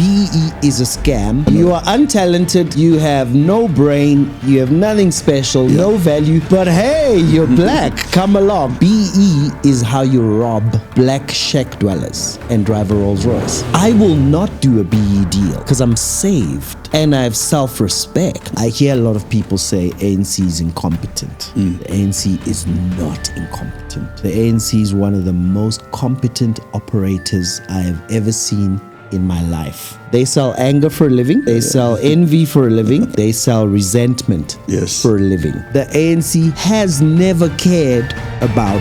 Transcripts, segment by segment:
BEE is a scam. You are untalented, you have no brain, you have nothing special, no value, but hey, you're black, come along. BEE is how you rob black shack dwellers and drive a Rolls Royce. I will not do a BEE deal because I'm saved and I have self-respect. I hear a lot of people say ANC is incompetent. The ANC is not incompetent. The ANC is one of the most competent operators I have ever seen in my life. They sell anger for a living. They sell envy for a living. They sell resentment for a living. The ANC has never cared about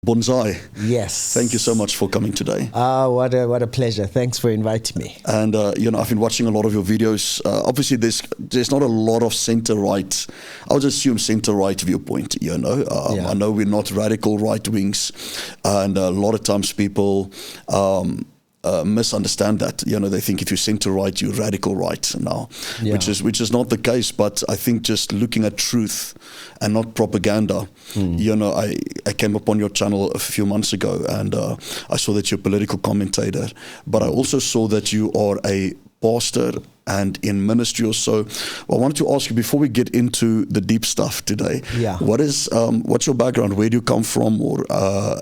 Bonsai. Yes. Thank you so much for coming today. What a pleasure. Thanks for inviting me. And I've been watching a lot of your videos. Obviously, there's not a lot of center-right. I would assume center-right viewpoint. I know we're not radical right-wings, and a lot of times people misunderstand that. They think if you center right, you're radical right now, which is not the case. But I think just looking at truth and not propaganda. I came upon your channel a few months ago, and I saw that you're a political commentator, but I also saw that you are a pastor and in ministry also. I wanted to ask you, before we get into the deep stuff today, what's your background? Where do you come from?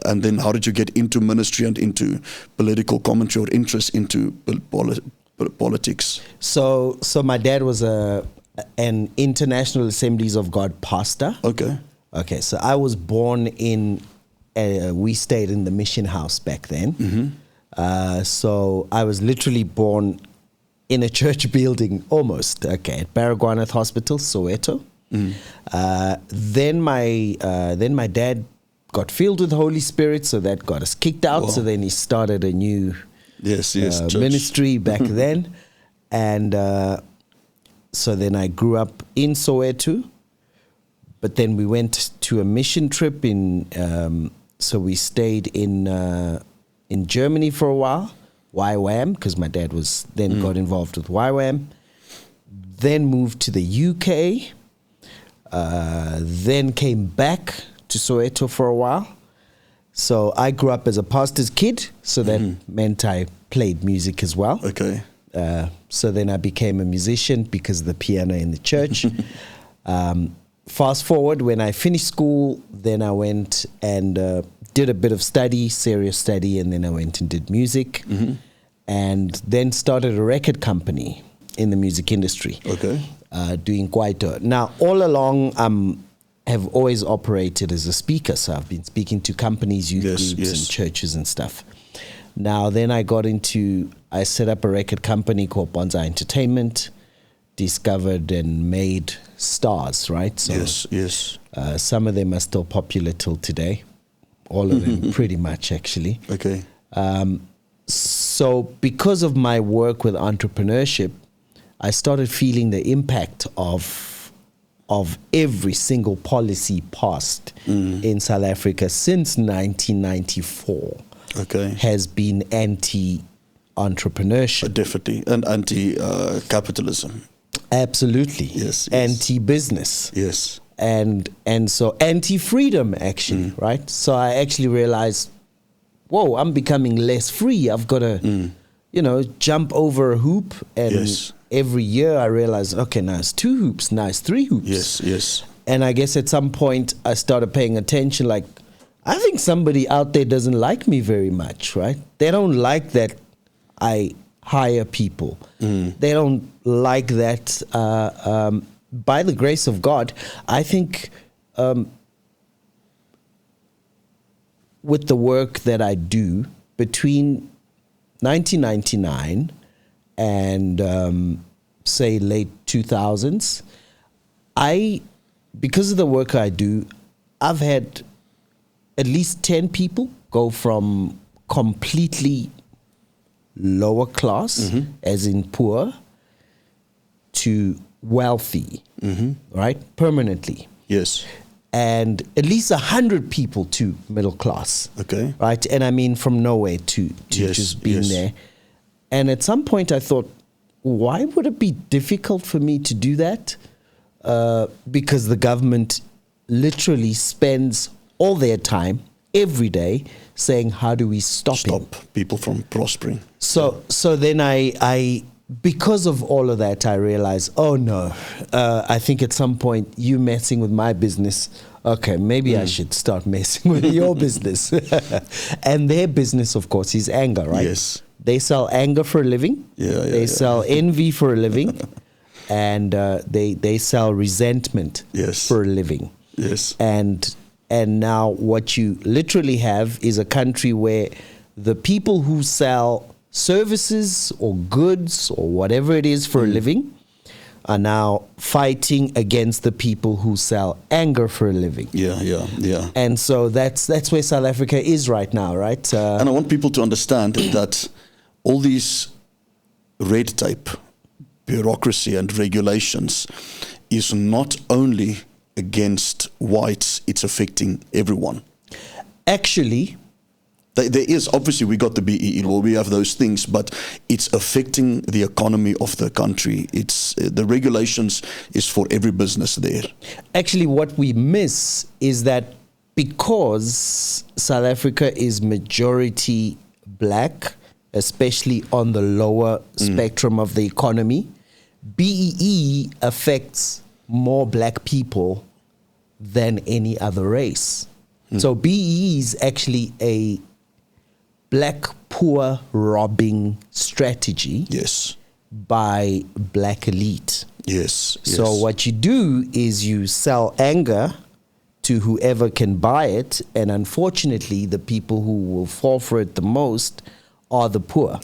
And then how did you get into ministry and into political commentary or interest into politics? So my dad was an International Assemblies of God pastor. Okay, so I was born we stayed in the mission house back then. So I was literally born in a church building, almost, at Baragwanath Hospital, Soweto. Then my dad got filled with the Holy Spirit, so that got us kicked out. So then he started a new ministry back then. And so then I grew up in Soweto, but then we went to a mission trip so we stayed in Germany for a while. YWAM, because my dad was then got involved with YWAM, then moved to the UK, then came back to Soweto for a while. So I grew up as a pastor's kid, so that meant I played music as well. So then I became a musician because of the piano in the church. Fast forward, when I finished school, then I went and did a bit of serious study, and then I went and did music, and then started a record company in the music industry, doing kwaito. Now, all along, have always operated as a speaker, so I've been speaking to companies, youth groups, and churches and stuff. Now, then I set up a record company called Bonsai Entertainment, discovered and made stars, right? So, some of them are still popular till today. All of them, pretty much, actually. So because of my work with entrepreneurship, I started feeling the impact of every single policy passed in South Africa since 1994. Has been anti-entrepreneurship. Definitely. And anti-capitalism. Absolutely. Anti-business. And so anti-freedom, actually, right? So I actually realized, whoa, I'm becoming less free. I've got to, jump over a hoop. And every year I realized, okay, now it's 2 hoops, now it's 3 hoops. And I guess at some point I started paying attention, like, I think somebody out there doesn't like me very much, right? They don't like that I hire people. They don't like that. By the grace of God, I think with the work that I do between 1999 and say late 2000s, because of the work I do, I've had at least 10 people go from completely lower class, as in poor, to wealthy, right? Permanently. And at least 100 people to middle class. Right? And I mean from nowhere to just being there. And at some point I thought, why would it be difficult for me to do that? Because the government literally spends all their time every day saying, how do we stop people from prospering? So then I because of all of that, I realized, oh no, I think at some point you messing with my business, okay, maybe I should start messing with your business. And their business, of course, is anger, right? Yes. They sell anger for a living. They sell envy for a living. And they sell resentment for a living. Yes. And now what you literally have is a country where the people who sell services or goods or whatever it is for a living are now fighting against the people who sell anger for a living. Yeah. And so that's where South Africa is right now, right? And I want people to understand that all these red tape, bureaucracy and regulations is not only against whites, it's affecting everyone. Actually, there is, obviously, we got the BEE law, we have those things, but it's affecting the economy of the country. It's the regulations is for every business there. Actually, what we miss is that because South Africa is majority black, especially on the lower spectrum of the economy, BEE affects more black people than any other race. So BEE is actually a black poor robbing strategy by black elite. So what you do is you sell anger to whoever can buy it, and unfortunately the people who will fall for it the most are the poor.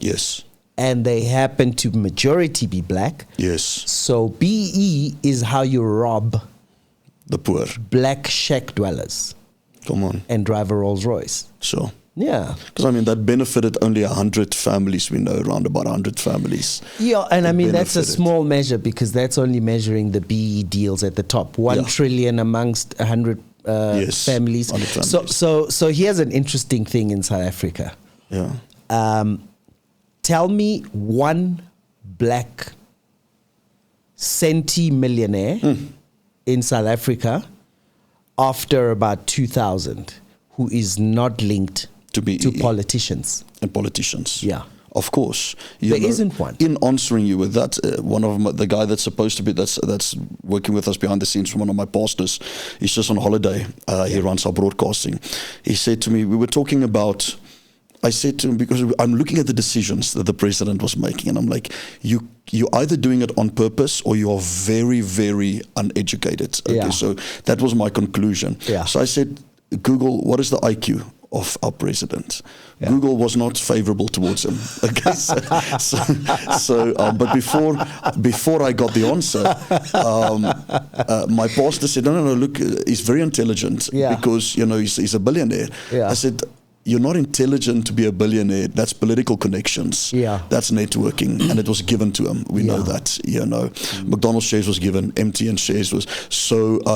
And they happen to majority be black. So BEE is how you rob the poor black shack dwellers. Come on. And drive a Rolls Royce. Sure. Yeah. Because, I mean, that benefited only 100 families. We know around about 100 families. Yeah, and I mean, that's a small measure because that's only measuring the BE deals at the top. 1 trillion amongst 100 families. 100 families. So here's an interesting thing in South Africa. Tell me one black centimillionaire in South Africa after about 2000 who is not linked to politicians. And politicians. Yeah. Of course. There isn't one. In answering you with that, one of the guy that's supposed to be, that's working with us behind the scenes, from one of my pastors, he's just on holiday. He runs our broadcasting. He said to me, we were talking about, I said to him, because I'm looking at the decisions that the president was making, and I'm like, you're either doing it on purpose or you are very, very uneducated. Okay, so that was my conclusion. So I said, Google, what is the IQ of our president? Google was not favorable towards him. Okay, but before I got the answer, my pastor said, no, look, he's very intelligent because, he's a billionaire. I said, you're not intelligent to be a billionaire. That's political connections. That's networking, and it was given to him. We know that. McDonald's shares was given, MTN shares was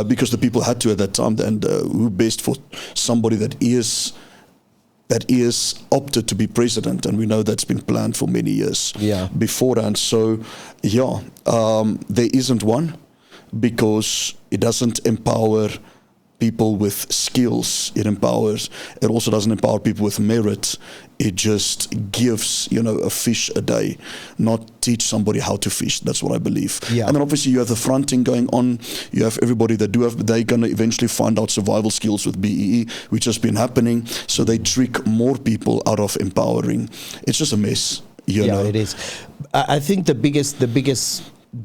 because the people had to at that time. And who best for somebody that is opted to be president, and we know that's been planned for many years beforehand. So there isn't one because it doesn't empower people with skills. It also doesn't empower people with merit. It just gives, a fish a day, not teach somebody how to fish. That's what I believe. And then obviously you have the fronting going on. You have everybody that they're going to eventually find out survival skills with BEE, which has been happening. So they trick more people out of empowering. It's just a mess. You know? It is. I think the biggest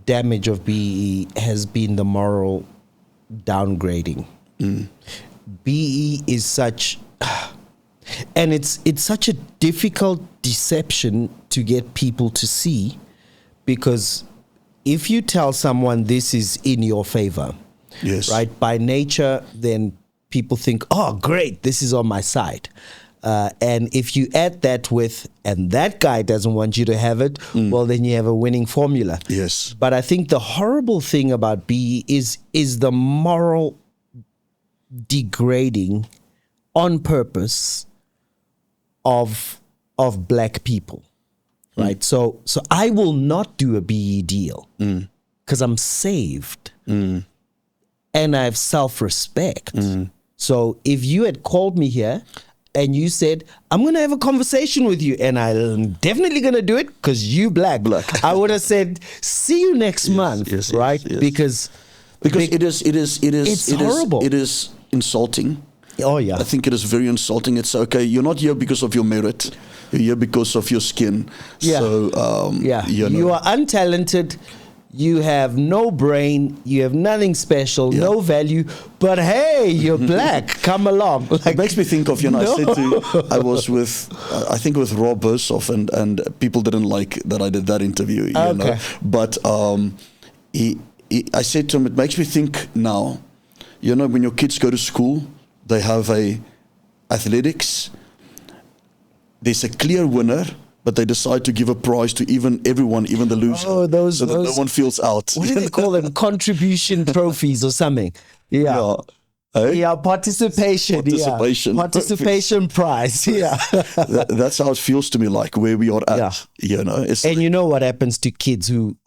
damage of BEE has been the moral downgrading. BE is such, and it's such a difficult deception to get people to see, because if you tell someone this is in your favor, right, by nature, then people think, oh, great, this is on my side. And if you add that with, and that guy doesn't want you to have it, well, then you have a winning formula. But I think the horrible thing about BE is the moral degrading on purpose of black people, right? So I will not do a BE deal because I'm saved and I have self-respect. So if you had called me here and you said, I'm going to have a conversation with you, and I'm definitely going to do it because you black. I would have said, see you next month, right? Yes. Because it's horrible. It is insulting. Oh, yeah. I think it is very insulting. It's okay. You're not here because of your merit. You're here because of your skin. Yeah. So, You are untalented. You have no brain. You have nothing special, no value. But hey, you're black. Come along. Like, it makes me think of, I was with, I think with Rob Bursoff, and people didn't like that I did that interview, you know. But I said to him, it makes me think now, when your kids go to school, they have athletics. There's a clear winner, but they decide to give a prize to everyone, even the loser. Oh, those that no one feels out. What do they call them? Contribution trophies or something. Yeah. Yeah, participation. Participation prize. Yeah. That's how it feels to me, like where we are at. And you know what happens to kids who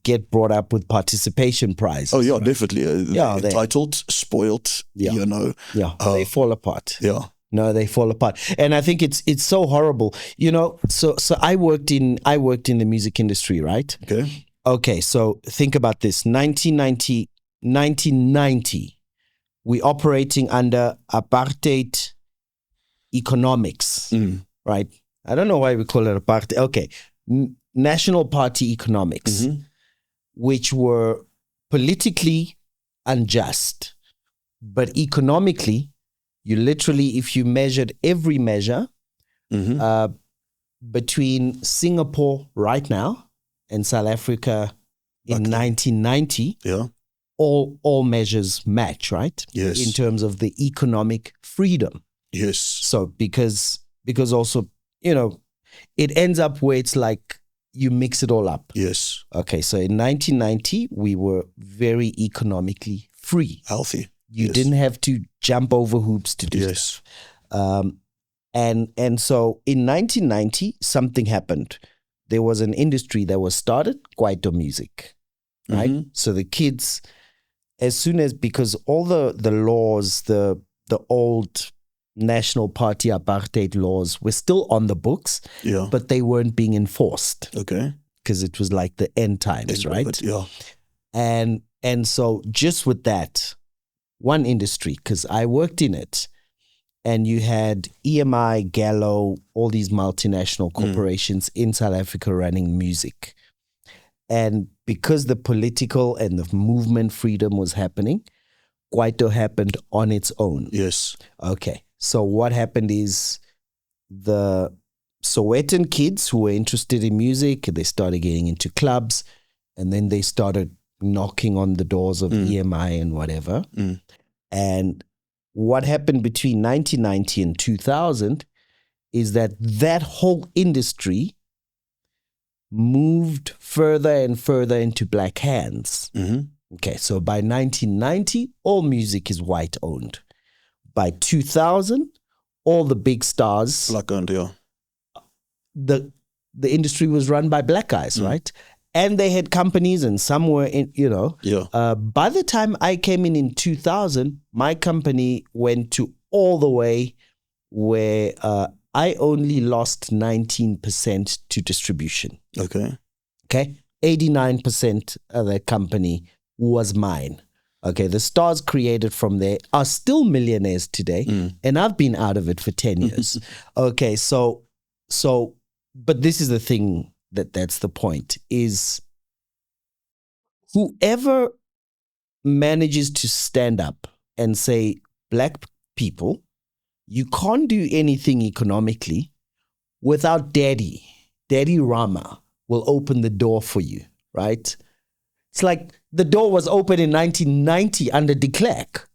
get brought up with participation prizes? Oh, yeah, right? Definitely. They're entitled, spoiled, they fall apart. Yeah. No, they fall apart. And I think it's so horrible. So I worked in the music industry, right? Okay, so think about this. 1990, we operating under apartheid economics, right? I don't know why we call it apartheid. Okay. National party economics, which were politically unjust, but economically, you literally, if you measured every measure between Singapore right now and South Africa in 1990, all measures match, right? Yes. In terms of the economic freedom. Yes. So because also, it ends up where it's like you mix it all up. Yes. Okay, so in 1990, we were very economically free. Healthy. You didn't have to jump over hoops to do stuff. And so in 1990, something happened. There was an industry that was started, Kwaito music, right? So the kids, as soon as, because all the laws, the old National Party apartheid laws were still on the books, but they weren't being enforced. Okay. Because it was like the end times, right? Yeah. And so just with that, one industry, because I worked in it, and you had EMI, Gallo, all these multinational corporations in South Africa running music. And because the political and the movement freedom was happening, Kwaito happened on its own. Yes. Okay. So what happened is the Sowetan kids who were interested in music, they started getting into clubs, and then they started knocking on the doors of EMI and whatever. And what happened between 1990 and 2000 is that whole industry moved further and further into black hands. Okay, so by 1990, all music is white owned. By 2000, all the big stars, black owned, the industry was run by black guys, right? And they had companies, and some were in, by the time I came in 2000, my company went to all the way where I only lost 19% to distribution. Okay. 89% of that company was mine. Okay, the stars created from there are still millionaires today, and I've been out of it for 10 years. Okay, so, but this is the thing that's the point, is whoever manages to stand up and say, black people, you can't do anything economically without Daddy Rama will open the door for you, right? It's like the door was open in 1990 under de Klerk.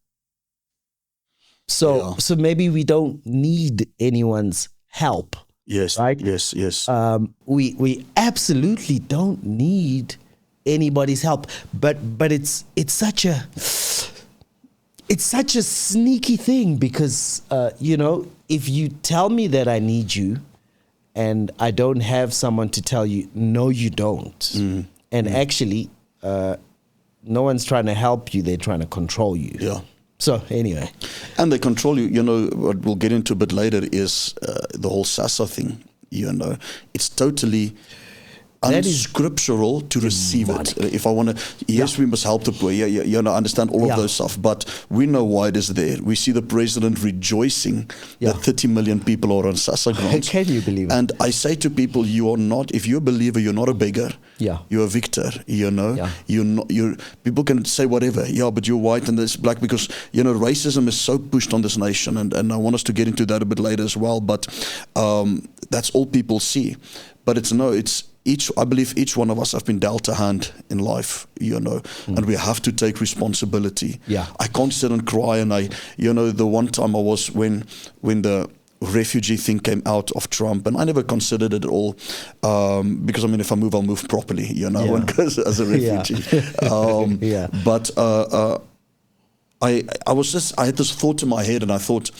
So maybe we don't need anyone's help. Yes. Right? Yes. We absolutely don't need anybody's help. But it's such a sneaky thing because if you tell me that I need you and I don't have someone to tell you, no, you don't. Actually, no one's trying to help you, they're trying to control you. Yeah. So anyway. And they control you. What we'll get into a bit later is the whole SASA thing. It's totally unscriptural to receive it. If I want to, yes, we must help the poor. I understand all of those stuff, but we know why it is there. We see the president rejoicing that 30 million people are on SASA grants. Can you believe it? And I say to people, you are not, if you're a believer, you're not a beggar. You're a victor, You're not, people can say whatever, but you're white and this black, because, racism is so pushed on this nation. And I want us to get into that a bit later as well. But that's all people see. But I believe each one of us have been dealt a hand in life, and we have to take responsibility. I can't sit and cry. And the one time I was when the refugee thing came out of Trump, and I never considered it at all, because if I move, I'll move properly, because as a refugee. But I had this thought in my head, and I thought,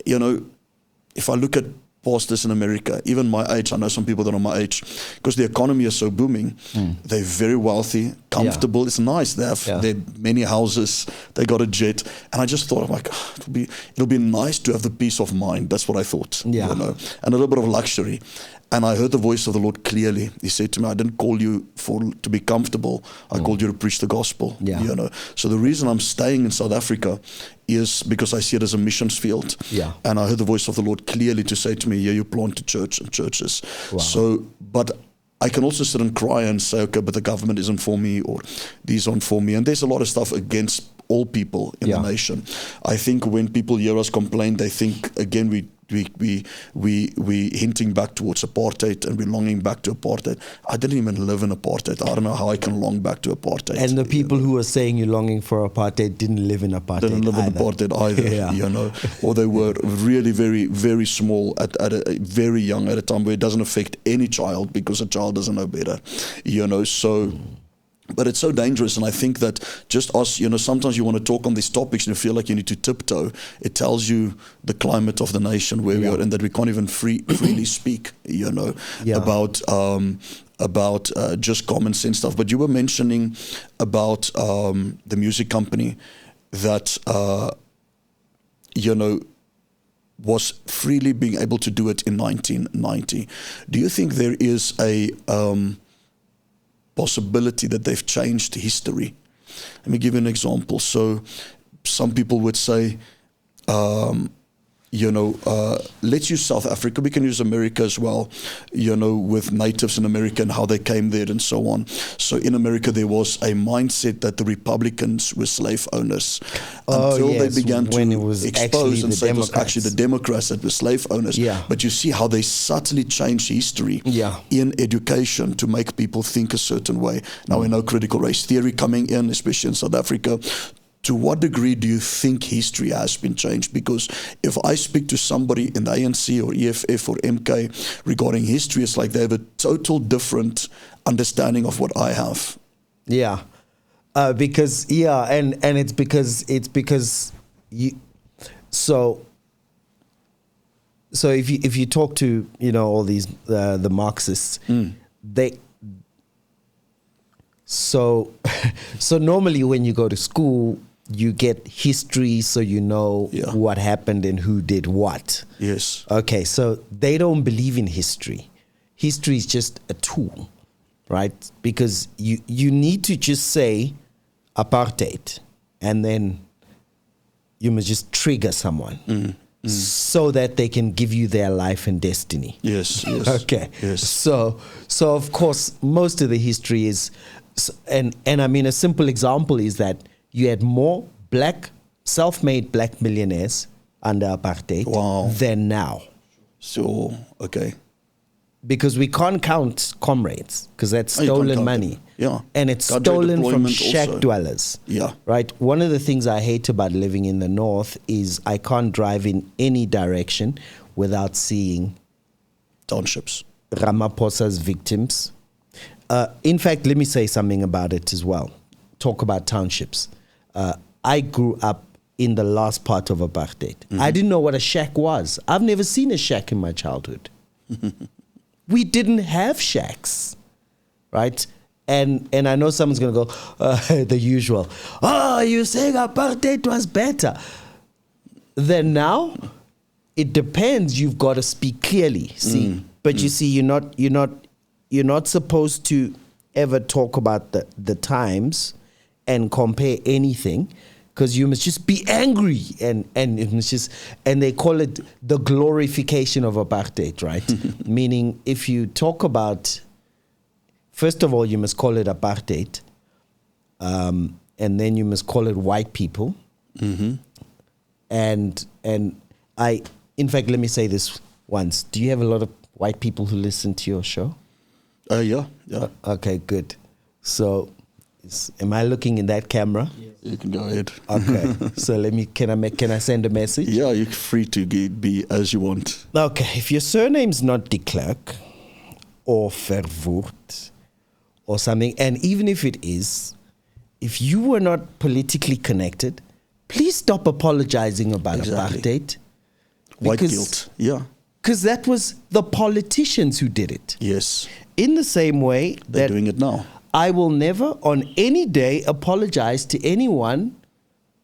if I look at pastors in America, even my age, I know some people that are my age, because the economy is so booming. They're very wealthy, comfortable. It's nice. They have many houses. They got a jet. And I just thought, I'm like, it'll be nice to have the peace of mind. That's what I thought. And a little bit of luxury. And I heard the voice of the Lord clearly. He said to me, I didn't call you to be comfortable. I called you to preach the gospel. So the reason I'm staying in South Africa is because I see it as a missions field. And I heard the voice of the Lord clearly to say to me, you plant a church and churches. So, but I can also sit and cry and say, okay, but the government isn't for me, or these aren't for me. And there's a lot of stuff against all people in the nation. I think when people hear us complain, they think, again, we hinting back towards apartheid, and we're longing back to apartheid. I didn't even live in apartheid. I don't know how I can long back to apartheid. And the people who are saying you're longing for apartheid didn't live in apartheid. Didn't live in apartheid either. Or they were really very, very small very young at a time where it doesn't affect any child, because a child doesn't know better. So. But it's so dangerous, and I think that just us, sometimes you want to talk on these topics and you feel like you need to tiptoe. It tells you the climate of the nation where we are, and that we can't even freely speak, about just common sense stuff. But you were mentioning about the music company that, was freely being able to do it in 1990. Do you think there is a possibility that they've changed history? Let me give you an example. So some people would say, let's use South Africa. We can use America as well, with natives in America and how they came there and so on. So in America, there was a mindset that the Republicans were slave owners until they began to expose and say it was actually the Democrats that were slave owners. But you see how they subtly changed history in education to make people think a certain way. Now we know critical race theory coming in, especially in South Africa. To what degree do you think history has been changed? Because if I speak to somebody in the ANC or EFF or MK regarding history, it's like they have a total different understanding of what I have. Because it's because you. So if you talk to all these the Marxists, they. So normally when you go to school, you get history, so you know what happened and who did what. Yes. Okay, so they don't believe in history. History is just a tool, right? Because you need to just say apartheid, and then you must just trigger someone so that they can give you their life and destiny. Yes. Okay. Yes. So of course, most of the history is, and I mean, a simple example is that you had more self-made black millionaires under apartheid than now. So, okay. Because we can't count comrades, because that's stolen money. And it's stolen from shack dwellers. Right? One of the things I hate about living in the north is I can't drive in any direction without seeing townships. Ramaphosa's victims. In fact, let me say something about it as well. Talk about townships. I grew up in the last part of apartheid. I didn't know what a shack was. I've never seen a shack in my childhood. We didn't have shacks, right? And I know someone's going to go, the usual, oh, you're saying apartheid was better. Then now, it depends. You've got to speak clearly. See, but you see, you're not supposed to ever talk about the times and compare anything, because you must just be angry and it must just, and they call it the glorification of apartheid, right? Meaning, if you talk about, first of all, you must call it apartheid, and then you must call it white people, and in fact, let me say this once. Do you have a lot of white people who listen to your show? Yeah. Okay, good. So, am I looking in that camera? Yes. You can go ahead. Okay. So can I send a message? Yeah, you're free to be as you want. Okay. If your surname's not de Klerk or Verwoerd or something, and even if it is, if you were not politically connected, please stop apologizing about apartheid. White guilt, yeah. Because that was the politicians who did it. Yes. In the same way they're doing it now. I will never on any day apologize to anyone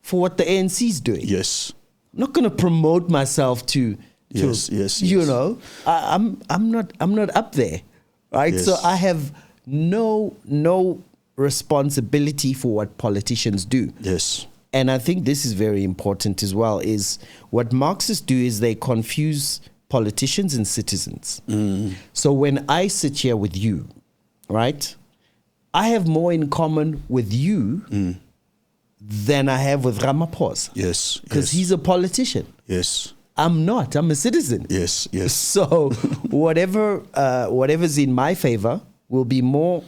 for what the ANC is doing. Yes. I'm not going to promote myself to yes. You know, I'm not up there, right? Yes. So I have no responsibility for what politicians do. Yes. And I think this is very important as well, is what Marxists do is they confuse politicians and citizens. So when I sit here with you, right, I have more in common with you than I have with Ramaphosa. Yes. Because he's a politician. Yes. I'm not. I'm a citizen. Yes. So whatever's in my favor will be more,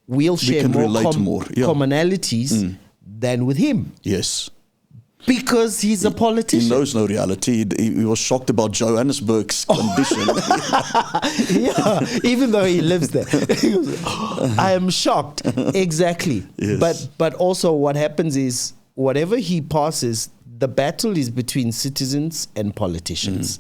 we'll share more commonalities than with him. Yes. Because he's a politician. He knows no reality. He was shocked about Johannesburg's condition. Yeah, even though he lives there. He goes, I am shocked. Exactly. Yes. But also what happens is, whatever he passes, the battle is between citizens and politicians.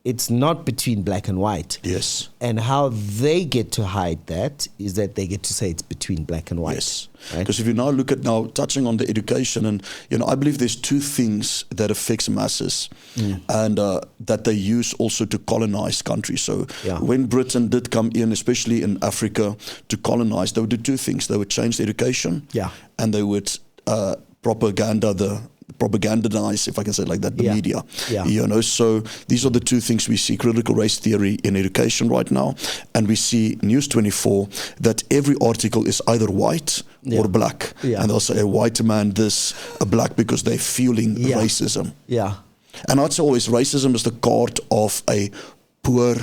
It's not between black and white. Yes. And how they get to hide that is that they get to say it's between black and white. Yes. Right? Because if you now look at touching on the education, and I believe there's two things that affects masses, and that they use also to colonize countries. So when Britain did come in, especially in Africa, to colonize, they would do two things. They would change the education, and they would propagandize, if I can say it like that, the media. So these are the two things we see: critical race theory in education right now, and we see News 24 that every article is either white or black, and they'll say a white man this, a black, because they're fueling racism. And I'd say always racism is the card of a poor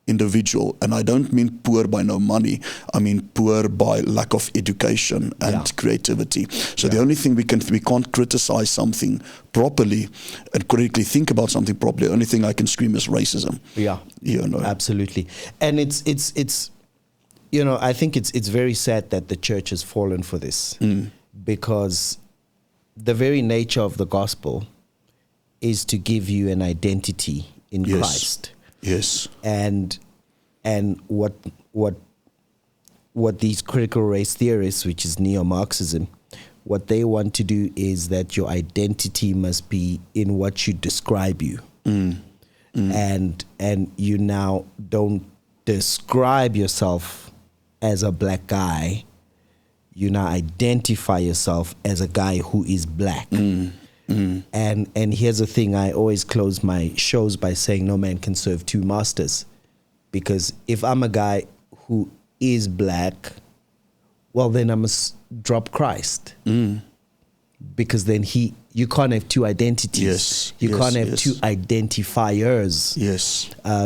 individual, and I don't mean poor by no money. I mean poor by lack of education and creativity. So the only thing we can't criticize something properly and critically think about something properly. The only thing I can scream is racism. Absolutely. And it's I think it's very sad that the church has fallen for this, because the very nature of the gospel is to give you an identity in Christ. Yes. And what these critical race theorists, which is neo-Marxism, what they want to do is that your identity must be in what you describe you. And you now don't describe yourself as a black guy. You now identify yourself as a guy who is black. And here's the thing, I always close my shows by saying no man can serve two masters. Because if I'm a guy who is black, well, then I must drop Christ. Because then you can't have two identities. You can't have two identifiers.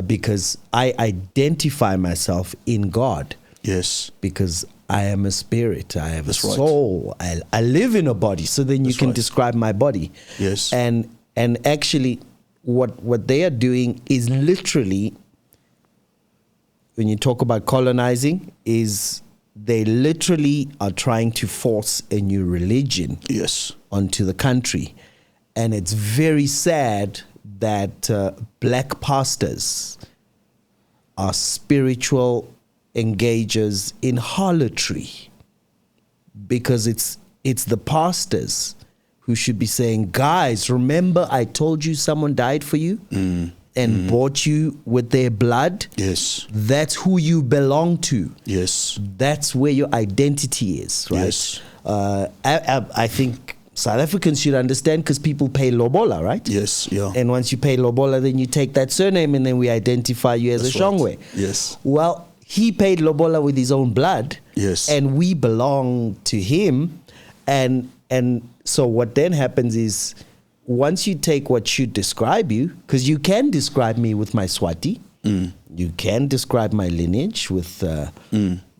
Because I identify myself in God. Because I am a spirit. I have a soul. I live in a body. So then you can describe my body. And actually, what they are doing is literally, when you talk about colonizing, is they literally are trying to force a new religion onto the country. And it's very sad that black pastors are spiritual engages in harlotry, because it's the pastors who should be saying, guys, remember I told you someone died for you and bought you with their blood? Yes. That's who you belong to. Yes. That's where your identity is, right? Yes. I think South Africans should understand, because people pay lobola, right? Yes, yeah. And once you pay lobola, then you take that surname and then we identify you as a Shongwe. Right. Yes. Well, he paid lobola with his own blood. Yes. And we belong to him. And so what then happens is, once you take what should describe you, because you can describe me with my Swati, you can describe my lineage with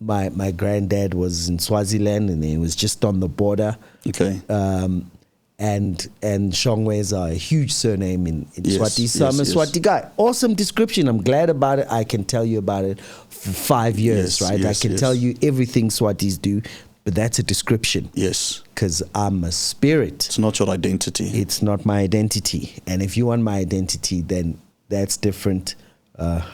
my granddad was in Swaziland and he was just on the border. Okay. And Shongwes are a huge surname in Yes, Swati. So I'm a Swati guy. Awesome description. I'm glad about it. I can tell you about it for 5 years, Yes, right? yes, I can yes. tell you everything Swatis do, but that's a description. Yes. Because I'm a spirit. It's not your identity. It's not my identity. And if you want my identity, then that's different.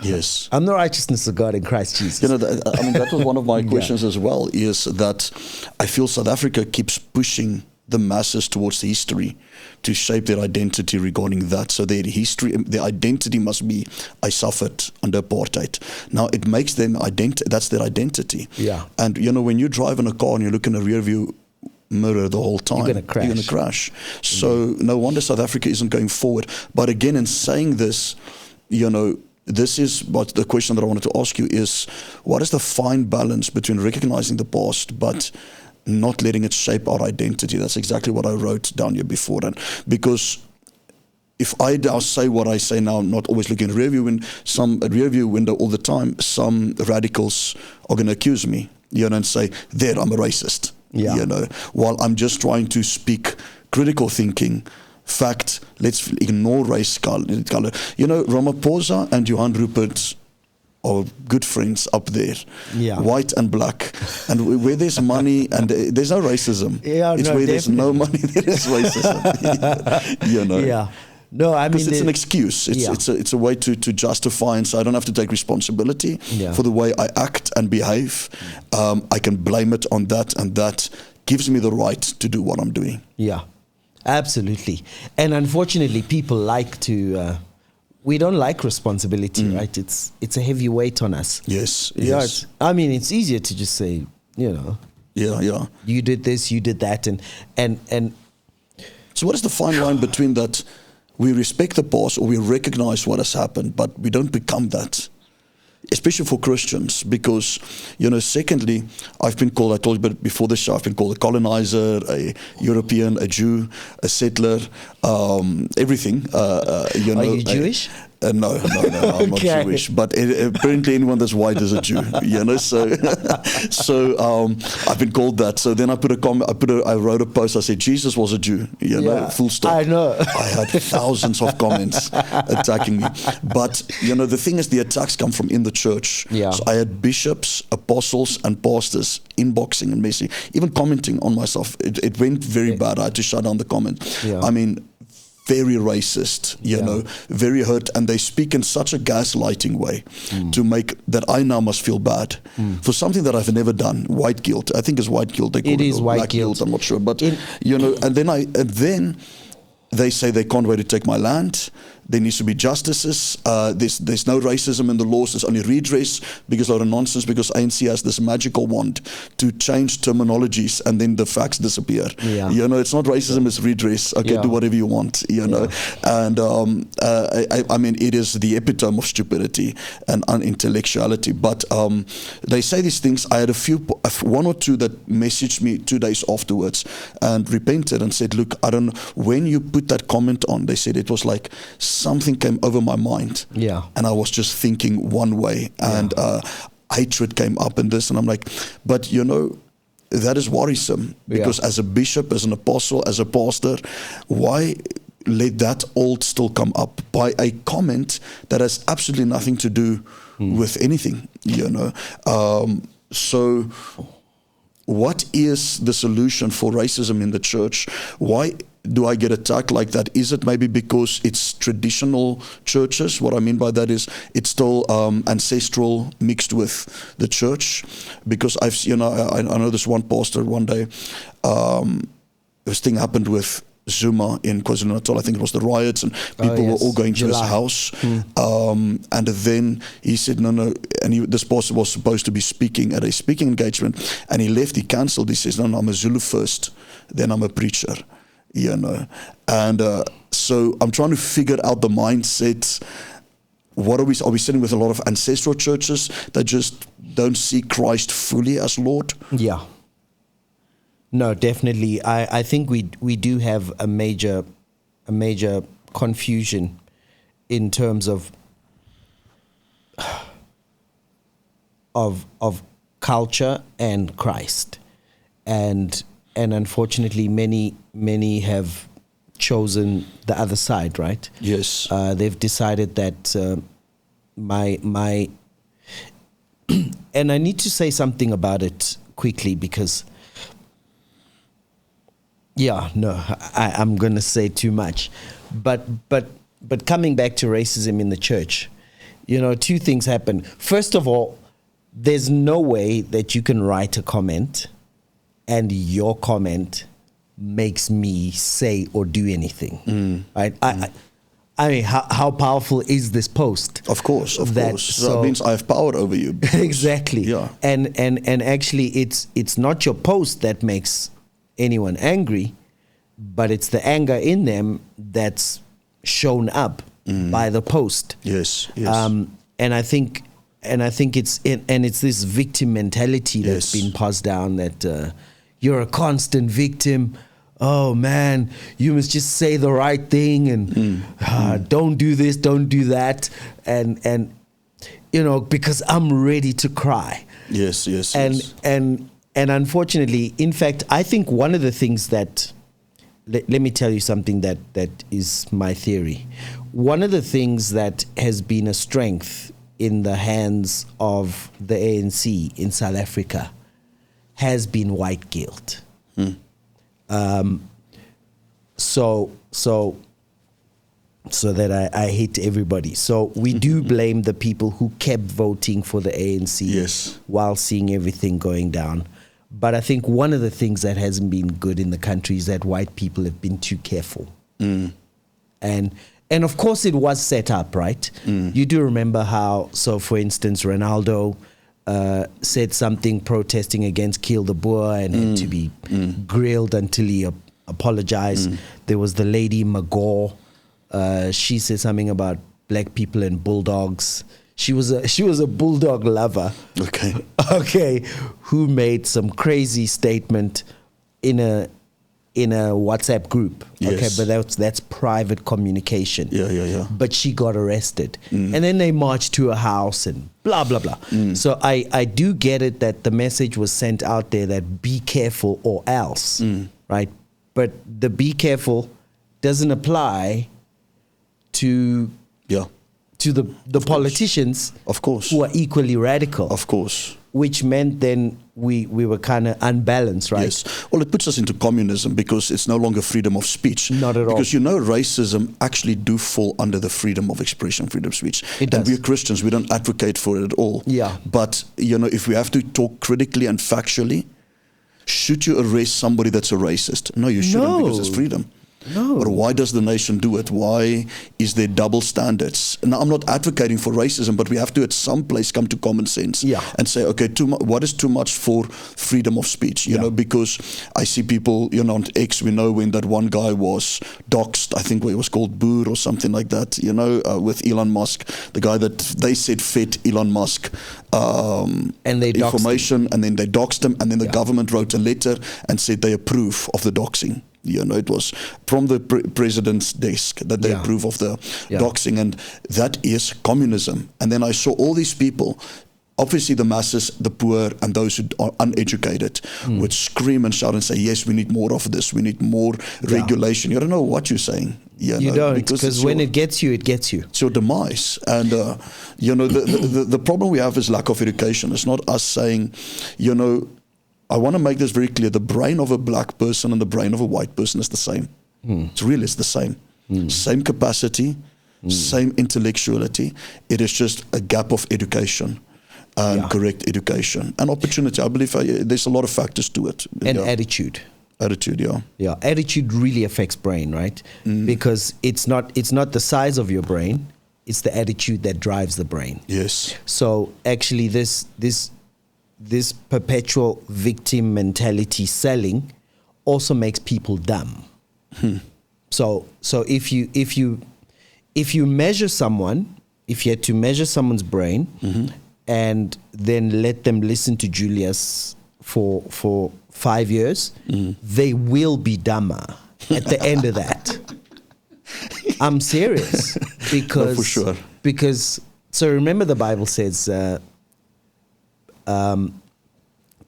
Yes. I'm the righteousness of God in Christ Jesus. You know, that was one of my questions as well, is that I feel South Africa keeps pushing the masses towards the history to shape their identity regarding that. So their history, their identity must be, I suffered under apartheid. Now it makes them that's their identity. Yeah. And you know, when you drive in a car and you look in a rear view mirror the whole time, You're going to crash. So no wonder South Africa isn't going forward. But again, in saying this, you know, this is what the question that I wanted to ask you is, what is the fine balance between recognizing the past but not letting it shape our identity? That's exactly what I wrote down here before. And because if I now say what I say now, not always looking in a rear view window all the time, some radicals are going to accuse me, you know, and say, there, I'm a racist. Yeah. You know, while I'm just trying to speak critical thinking, fact, let's ignore race, color. You know, Ramaphosa and Johan Rupert are good friends up there, white and black. And where there's money, and there's no racism. Yeah, it's no, where there's no money, there is racism. You know. Yeah. No, I mean, because it's an excuse. It's a way to justify, and so I don't have to take responsibility for the way I act and behave. I can blame it on that, and that gives me the right to do what I'm doing. Yeah, absolutely. And unfortunately, people like to. We don't like responsibility, right? It's a heavy weight on us. Yes. Yeah. Yes. I mean, it's easier to just say, you know. Yeah. You did this, you did that, and. So, what is the fine line between that? We respect the past, or we recognize what has happened, but we don't become that, especially for Christians, because, you know, secondly, I've been called, I told you before the show, I've been called a colonizer, a European, a Jew, a settler, everything. You know, are you Jewish? No, I'm not Jewish. But apparently anyone that's white is a Jew, you know. So I've been called that. So then I put a comment. I wrote a post. I said Jesus was a Jew, you know. Full stop. I know. I had thousands of comments attacking me. But you know, the thing is, the attacks come from in the church. Yeah. So I had bishops, apostles, and pastors inboxing and messaging, even commenting on myself. It went very bad. I had to shut down the comment. Yeah. I mean, very racist, you know, very hurt, and they speak in such a gaslighting way to make that I now must feel bad for something that I've never done. White guilt, I think, is white guilt. They call it is white black guilt. I'm not sure, but you know, and then they say they can't wait to take my land. There needs to be justices. There's no racism in the laws. There's only redress, because a lot of nonsense, because ANC has this magical wand to change terminologies and then the facts disappear. Yeah. You know, it's not racism, it's redress. Okay, do whatever you want, you know. And I mean, it is the epitome of stupidity and unintellectuality. But they say these things. I had one or two that messaged me 2 days afterwards and repented and said, look, I don't know, when you put that comment on, they said it was like something came over my mind, and I was just thinking one way, and hatred came up in this, and I'm like, but you know, that is worrisome, because as a bishop, as an apostle, as a pastor, why let that all still come up by a comment that has absolutely nothing to do with anything, you know? So what is the solution for racism in the church? Why do I get attacked like that? Is it maybe because it's traditional churches? What I mean by that is it's still ancestral mixed with the church. Because I know this one pastor one day, this thing happened with Zuma in KwaZulu-Natal. I think it was the riots, and people were all going to his house. And then he said, no. And this pastor was supposed to be speaking at a speaking engagement, and he left. He cancelled. He says, no, I'm a Zulu first, then I'm a preacher. And so I'm trying to figure out the mindset. What are we sitting with a lot of ancestral churches that just don't see Christ fully as Lord? Yeah. No, definitely. I think we do have a major confusion in terms of culture and Christ, and unfortunately many have chosen the other side, right? Yes. They've decided that my and I need to say something about it quickly, because I'm going to say too much. But coming back to racism in the church, two things happen. First of all, there's no way that you can write a comment and your comment makes me say or do anything. Right? I mean, how powerful is this post? Of course. So that means I have power over you. Exactly. Yeah. And actually, it's not your post that makes anyone angry, but it's the anger in them that's shown up by the post. Yes. And I think it's this victim mentality that's been passed down, that you're a constant victim. Oh man, you must just say the right thing and don't do this, don't do that, and because I'm ready to cry. Yes. And unfortunately, in fact, I think one of the things that, let me tell you something that is my theory. One of the things that has been a strength in the hands of the ANC in South Africa has been white guilt. So that I hate everybody. So we do blame the people who kept voting for the ANC while seeing everything going down. But I think one of the things that hasn't been good in the country is that white people have been too careful. And of course it was set up, right? You do remember how, so for instance, Ronaldo said something protesting against Kill the Boer and had to be grilled until he apologized. There was the lady Magor. She said something about black people and bulldogs. She was a bulldog lover. Okay, who made some crazy statement in a WhatsApp group. Okay, but that's private communication. Yeah. But she got arrested, and then they marched to her house and blah blah blah. So I do get it that the message was sent out there that be careful or else, right? But the be careful doesn't apply to the politicians, of course, who are equally radical, of course, which meant then we were kind of unbalanced, right? Yes. Well, it puts us into communism because it's no longer freedom of speech. Not at all. Because racism actually do fall under the freedom of expression, freedom of speech. It does. And we're Christians, we don't advocate for it at all. Yeah. But if we have to talk critically and factually, should you arrest somebody that's a racist? No, you shouldn't, because it's freedom. No. But why does the nation do it? Why is there double standards? Now, I'm not advocating for racism, but we have to at some place come to common sense and say, okay, what is too much for freedom of speech? You know, because I see people, on X, we know when that one guy was doxxed, I think it was called Boer or something like that, with Elon Musk, the guy that they said fed Elon Musk and they information, and then they doxed him, and then the government wrote a letter and said they approve of the doxing. It was from the president's desk that they approve of the doxing, and that is communism. And then I saw all these people, obviously the masses, the poor, and those who are uneducated, would scream and shout and say, yes, we need more of this, we need more regulation. You don't know what you're saying. You don't, because when it gets you, it gets you. It's your demise. And, the problem we have is lack of education. It's not us saying, I want to make this very clear. The brain of a black person and the brain of a white person is the same. It's the same. Same capacity, same intellectuality. It is just a gap of education and correct education and opportunity. I believe there's a lot of factors to it. And attitude. Attitude, yeah. Yeah, attitude really affects brain, right? Because it's not the size of your brain, it's the attitude that drives the brain. Yes. So actually this perpetual victim mentality selling also makes people dumb. So if you measure someone, if you had to measure someone's brain and then let them listen to Julius for 5 years, they will be dumber at the end of that. I'm serious. Because, no, for sure. Because, so remember the Bible says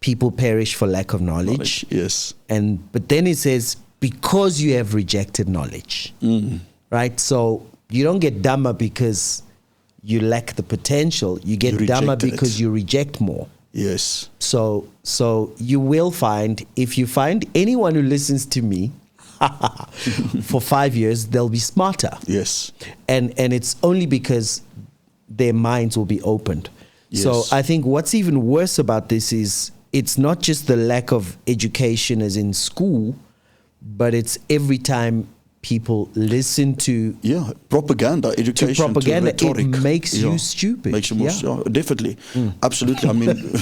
people perish for lack of knowledge. Yes. But then it says, because you have rejected knowledge. Right? So you don't get dumber because you lack the potential. You get dumber because you reject more. Yes. So you will find, if you find anyone who listens to me for 5 years, they'll be smarter. Yes. And it's only because their minds will be opened. Yes. So I think what's even worse about this is it's not just the lack of education as in school, but it's every time people listen to propaganda, education, to propaganda, rhetoric. It makes you stupid. Makes you more definitely, absolutely. I mean,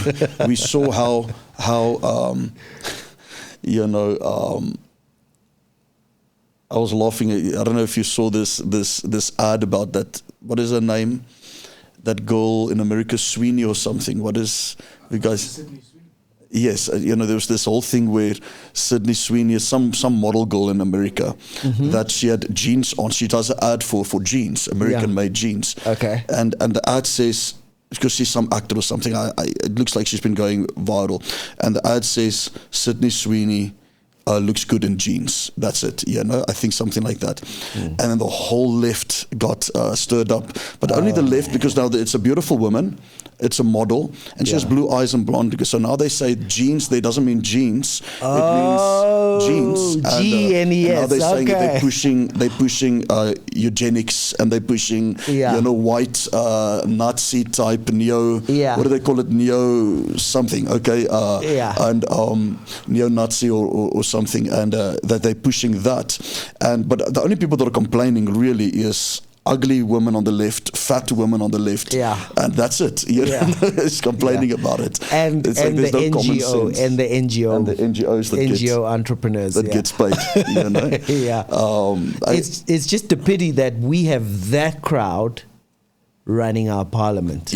we saw how I was laughing. I don't know if you saw this ad about that. What is her name? That girl in America, Sweeney or something. What is you guys? Yes, there was this whole thing where Sydney Sweeney is some model girl in America that she had jeans on. She does an ad for jeans, American-made jeans. Okay. And the ad says, because she's some actor or something, it looks like she's been going viral. And the ad says, Sydney Sweeney looks good in jeans. That's it. I think something like that. And then the whole left got stirred up. But only the left, because now it's a beautiful woman. It's a model, and she has blue eyes and blonde. So now they say jeans. They doesn't mean jeans. It means jeans. G-N-E-S. Now they're saying that they're pushing eugenics, and they're pushing white Nazi type neo. What do they call it? Neo something. Okay. And neo-Nazi or something, and that they're pushing that. But the only people that are complaining really is ugly women on the left, fat women on the left, and that's it. It's complaining about it, and it's and the NGO and the NGOs, that entrepreneurs that gets paid. It's just a pity that we have that crowd running our parliament.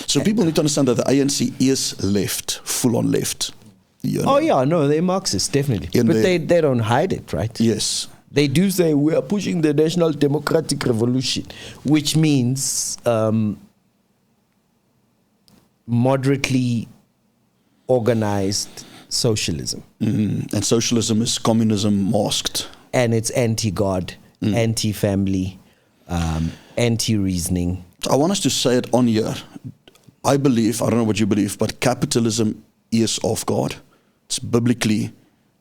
So people need to understand that the ANC is left, full on left. They're Marxists, definitely, but they don't hide it, right? Yes. They do say we are pushing the National Democratic Revolution, which means moderately organized socialism. And socialism is communism masked. And it's anti-God, anti-family, anti-reasoning. I want us to say it on here. I believe, I don't know what you believe, but capitalism is of God. It's biblically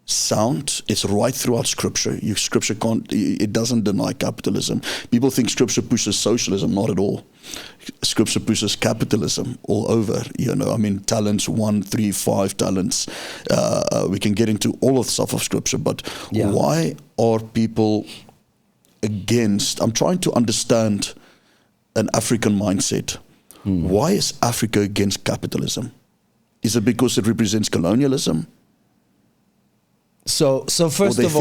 sound. It's right throughout Scripture. Scripture it doesn't deny capitalism. People think Scripture pushes socialism. Not at all. Scripture pushes capitalism all over. I mean, talents 1, 3, 5 talents. We can get into all of the stuff of Scripture, but why are people against? I'm trying to understand an African mindset. Why is Africa against capitalism? Is it because it represents colonialism? So first of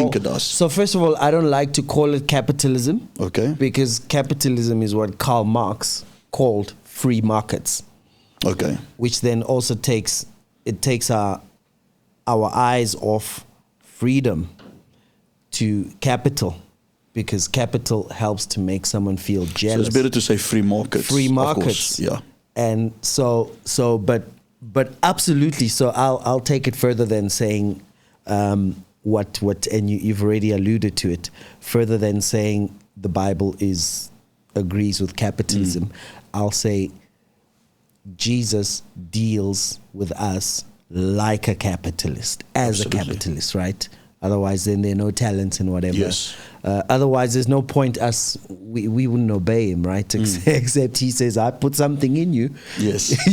all, I don't like to call it capitalism. Okay. Because capitalism is what Karl Marx called free markets. Okay. Which then also takes our eyes off freedom to capital, because capital helps to make someone feel jealous. So it's better to say free markets. Free markets. Of course, And but absolutely. So I'll take it further than saying and you've already alluded to it, further than saying the Bible agrees with capitalism. I'll say Jesus deals with us like a capitalist, as Absolutely. a capitalist, right? Otherwise, then there are no talents and whatever. Yes. Otherwise, there's no point we wouldn't obey him, right? Except he says, I put something in you. Yes.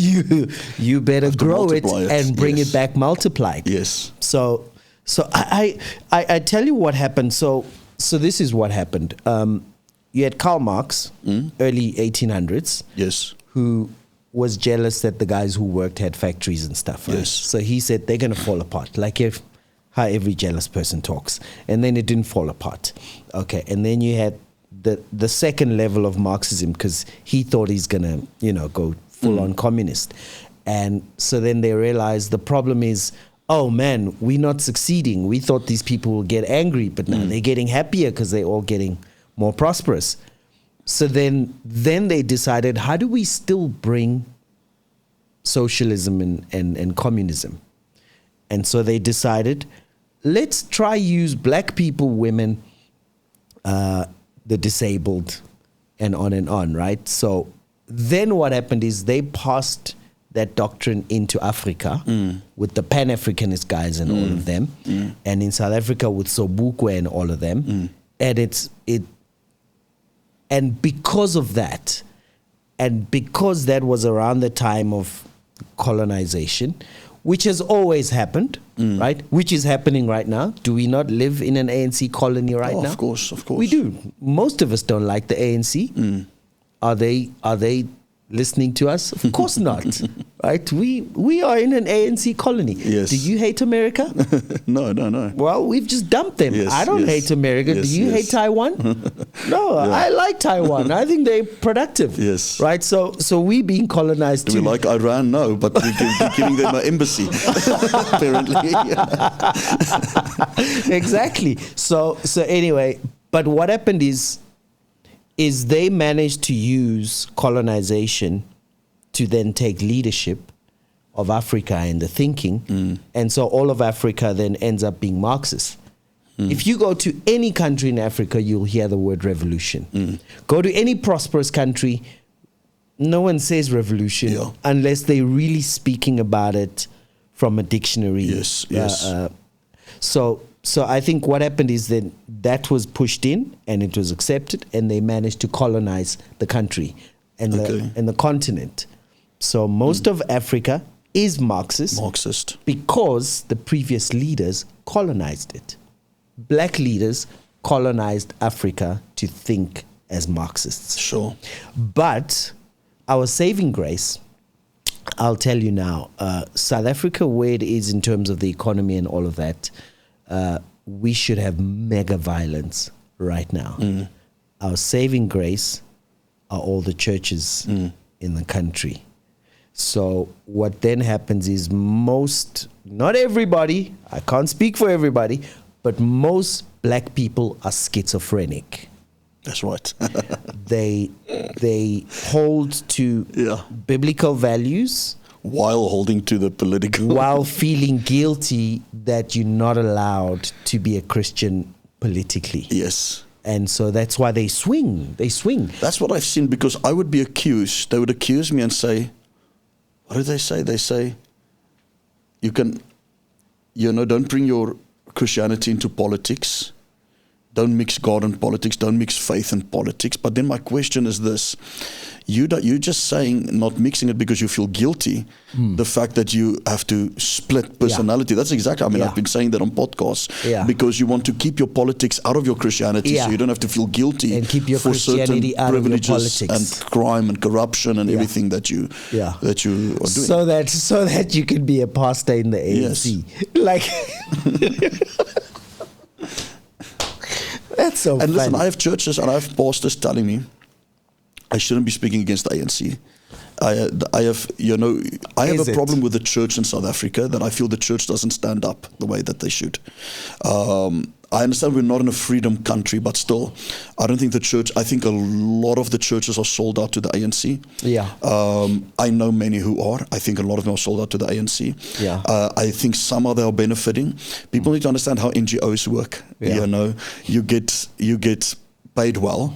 you better grow it and bring it back multiplied. Yes. So I tell you what happened. So this is what happened. You had Karl Marx, early 1800s. Yes. Who was jealous that the guys who worked had factories and stuff. Right? Yes. So he said they're going to fall apart. Like how every jealous person talks. And then it didn't fall apart. Okay. And then you had the second level of Marxism, because he thought he's going to, go full on communist. And so then they realized the problem is, oh man, we're not succeeding. We thought these people would get angry, but now they're getting happier because they're all getting more prosperous. So then they decided, how do we still bring socialism and communism? And so they decided, let's try use black people, women, the disabled, and on, right? So then what happened is they passed that doctrine into Africa with the Pan-Africanist guys and all of them, and in South Africa with Sobukwe and all of them, and because of that, and because that was around the time of colonization, which has always happened, right? Which is happening right now. Do we not live in an ANC colony right now? Of course. We do. Most of us don't like the ANC. Are they listening to us? Of course not. Right? We are in an ANC colony. Yes. Do you hate America? No. Well, we've just dumped them. Yes, I don't hate America. Yes, Do you hate Taiwan? No, I like Taiwan. I think they're productive. Yes. Right? So we being colonized Do too. we like Iran? No, but we're giving them an embassy, apparently. Exactly. So anyway, but what happened is they managed to use colonization to then take leadership of Africa and the thinking. And so all of Africa then ends up being Marxist. If you go to any country in Africa, you'll hear the word revolution. Go to any prosperous country, no one says revolution unless they're really speaking about it from a dictionary. Yes. So I think what happened is that was pushed in and it was accepted, and they managed to colonize the country and the continent. So most of Africa is Marxist because the previous leaders colonized it. Black leaders colonized Africa to think as Marxists. Sure. But our saving grace, I'll tell you now, South Africa, where it is in terms of the economy and all of that, we should have mega violence right now. Our saving grace are all the churches in the country. So what then happens is not everybody, I can't speak for everybody, but most black people are schizophrenic. That's right. They hold to biblical values while holding to the political, while feeling guilty that you're not allowed to be a Christian politically. Yes. And so that's why they swing. That's what I've seen, because I would be accused. They would accuse me and say, what do they say? They say, you can, don't bring your Christianity into politics. Don't mix God and politics. Don't mix faith and politics. But then my question is this. You're just saying not mixing it because you feel guilty. The fact that you have to split personality. That's exactly, I've been saying that on podcasts. Because you want to keep your politics out of your Christianity so you don't have to feel guilty and keep your for Christianity certain out privileges of your politics. and crime and corruption and everything that you are doing. So that you can be a pastor in the ANC. That's so funny. And listen, I have churches and I have pastors telling me I shouldn't be speaking against the ANC. I have a problem with the church in South Africa, that I feel the church doesn't stand up the way that they should. I understand we're not in a freedom country, but still, I don't think the church, I think a lot of the churches are sold out to the ANC. I know many who are. I think a lot of them are sold out to the ANC. I think some of them are benefiting. People need to understand how NGOs work. You get paid well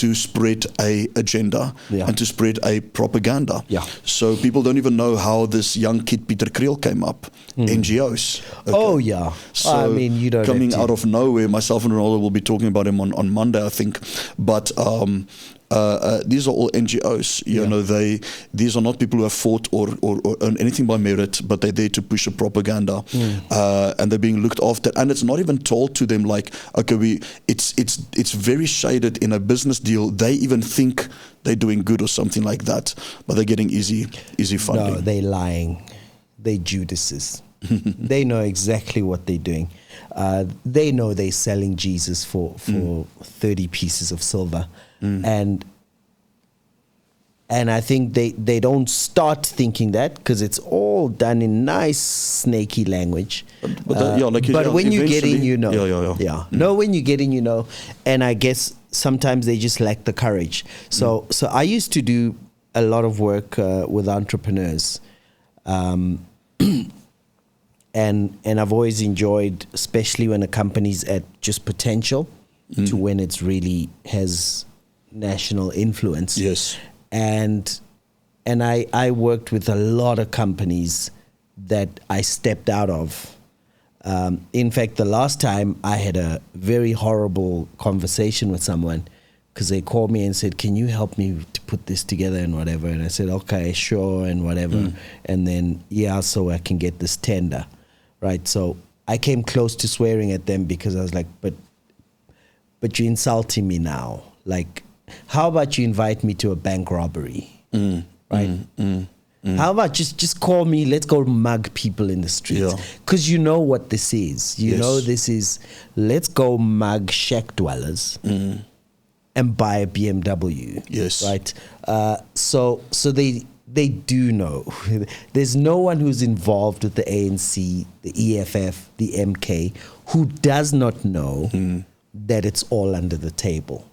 to spread a agenda and to spread a propaganda. Yeah. So people don't even know how this young kid Peter Kriel came up. NGOs. Okay. Oh yeah. So I mean, you don't coming out of nowhere. Myself and Ronaldo will be talking about him on Monday, I think. But these are all NGOs. You know, these are not people who have fought or earned anything by merit, but they're there to push a propaganda, and they're being looked after. And it's not even told to them like, okay, it's very shaded in a business deal. They even think they're doing good or something like that, but they're getting easy funding. No, they're lying. They're Judases. They know exactly what they're doing. They know they're selling Jesus for 30 pieces of silver. And I think they don't start thinking that because it's all done in nice snaky language. But when you get in, you know. No, when you get in, you know. And I guess sometimes they just lack the courage. So I used to do a lot of work with entrepreneurs. And I've always enjoyed, especially when a company's at just potential to when it's really has national influence. Yes. And I worked with a lot of companies that I stepped out of. In fact, the last time I had a very horrible conversation with someone because they called me and said, can you help me to put this together and whatever? And I said, okay, sure, and whatever. And then, so I can get this tender, right? So I came close to swearing at them because I was like, but you're insulting me now. Like, how about you invite me to a bank robbery, right? How about just call me, let's go mug people in the streets. Because you know what this is. You know this is, let's go mug shack dwellers and buy a BMW. Yes. Right? So they do know. There's no one who's involved with the ANC, the EFF, the MK, who does not know that it's all under the table.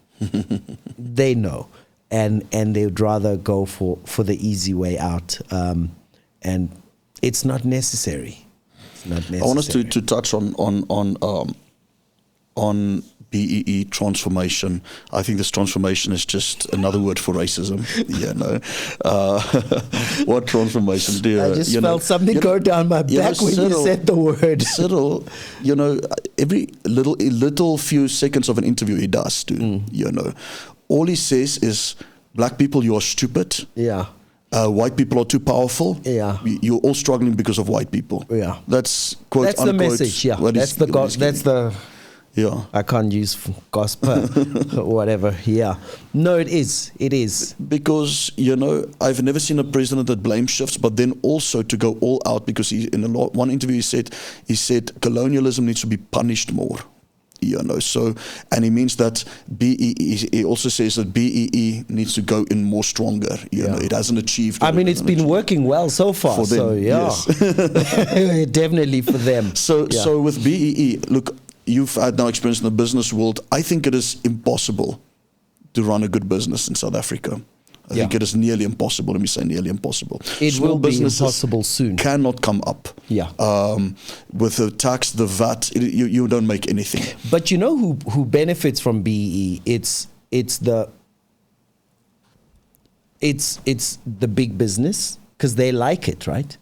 They know. And they would rather go for the easy way out. And it's not necessary. It's not necessary. I want us to touch on BEE transformation. I think this transformation is just another word for racism. What transformation? I just felt something go down my back when you said the word. Cyril, every little few seconds of an interview he does, all he says is, black people, you are stupid. Yeah. White people are too powerful. Yeah. You're all struggling because of white people. Yeah. That's quote That's unquote. The message. Yeah. That's the. Yeah. I can't use gospel or whatever. Yeah. No, it is. It is. Because, I've never seen a president that blame shifts, but then also to go all out because one interview he said colonialism needs to be punished more. So, and he means that BEE, he also says that BEE needs to go in more stronger. It hasn't achieved. I mean, it's been working well so far. For them, so, yes. Definitely for them. So with BEE, look, you've had now experience in the business world. I think it is impossible to run a good business in South Africa. I think it is nearly impossible. Let me say nearly impossible. It will be impossible soon. Cannot come up. Yeah. With the tax, the VAT, you don't make anything. But you know who benefits from BEE? It's the big business because they like it, right?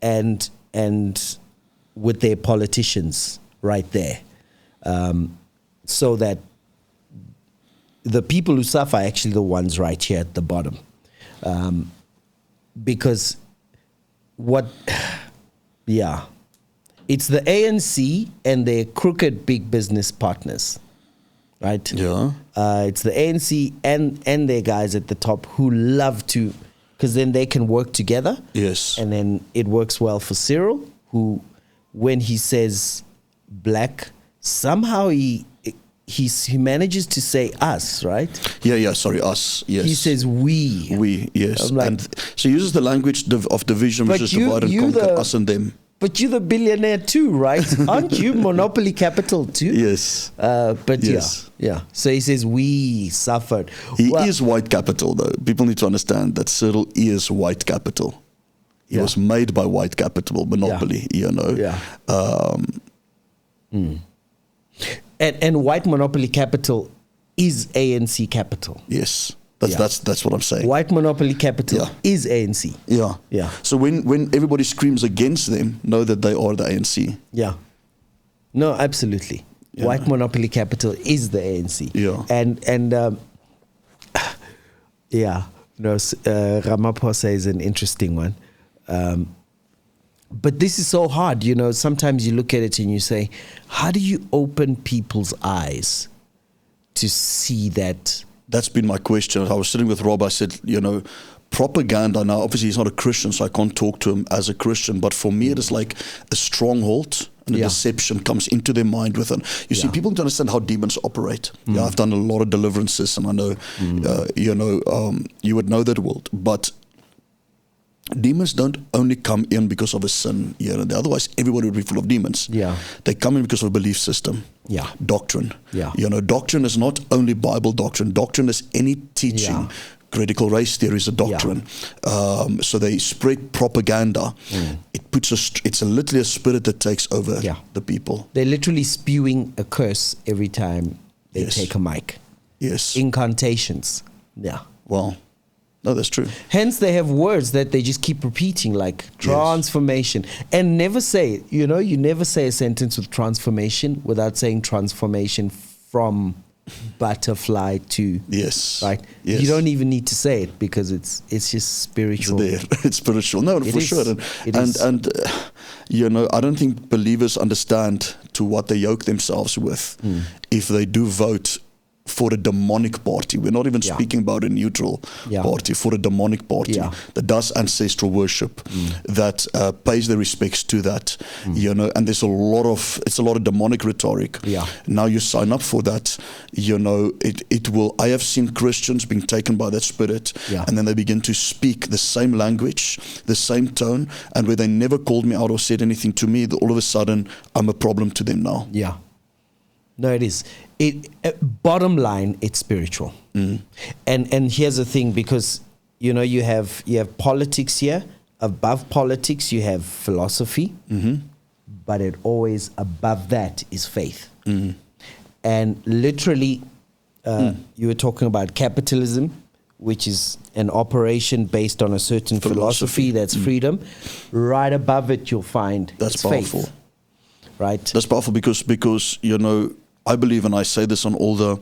And with their politicians right there, so that the people who suffer are actually the ones right here at the bottom. Because it's the ANC and their crooked big business partners, right? Yeah. It's the ANC and their guys at the top who love to, because then they can work together. Yes. And then it works well for Cyril, who, when he says black, somehow he manages to say us, right? Sorry, us, yes. He says we. We, yes. And so he uses the language of division, which is divide and conquer, us and them. But you're the billionaire too, right? Aren't you monopoly capital too? Yes. Yeah. So he says we suffered. He is white capital, though. People need to understand that Cyril is white capital. He was made by white capital, monopoly, Yeah. And white monopoly capital is ANC capital. Yes. That's what I'm saying. White monopoly capital is ANC. Yeah. Yeah. So when everybody screams against them, know that they are the ANC. Yeah. No, absolutely. Yeah. White monopoly capital is the ANC. Yeah. And Ramaphosa is an interesting one. But this is so hard, sometimes you look at it and you say, how do you open people's eyes to see that? That's been my question. I was sitting with Rob, I said, propaganda, now obviously he's not a Christian, so I can't talk to him as a Christian, but for me it is like a stronghold, and a deception comes into their mind with it. You see, people don't understand how demons operate. Yeah, I've done a lot of deliverances, and I know, you would know that world, but demons don't only come in because of a sin. Otherwise everybody would be full of demons. Yeah, they come in because of a belief system. Yeah, doctrine. Yeah, doctrine is not only Bible doctrine. Doctrine is any teaching. Yeah. Critical race theory is a doctrine. Yeah. So they spread propaganda. It puts it's literally a spirit that takes over the people. They're literally spewing a curse every time they take a mic. Yes, incantations. Yeah. Well. No, that's true. Hence, they have words that they just keep repeating, like transformation, and never say, you never say a sentence with transformation without saying transformation from butterfly to right. Yes. You don't even need to say it because it's just spiritual. It's there. It's spiritual. No, for sure. And I don't think believers understand to what they yoke themselves with if they do vote for a demonic party. We're not even speaking about a neutral party, for a demonic party that does ancestral worship, that pays their respects to that, and there's a lot of demonic rhetoric. Now you sign up for that, it will. I have seen Christians being taken by that spirit, and then they begin to speak the same language, the same tone, and where they never called me out or said anything to me, all of a sudden I'm a problem to them now. Yeah. No, it is. Bottom line, it's spiritual. And here's the thing, because you have politics here. Above politics, you have philosophy, but it always above that is faith. And literally, you were talking about capitalism, which is an operation based on a certain philosophy that's freedom. Right above it, you'll find that's powerful. Faith. Right. That's powerful because I believe, and I say this on all the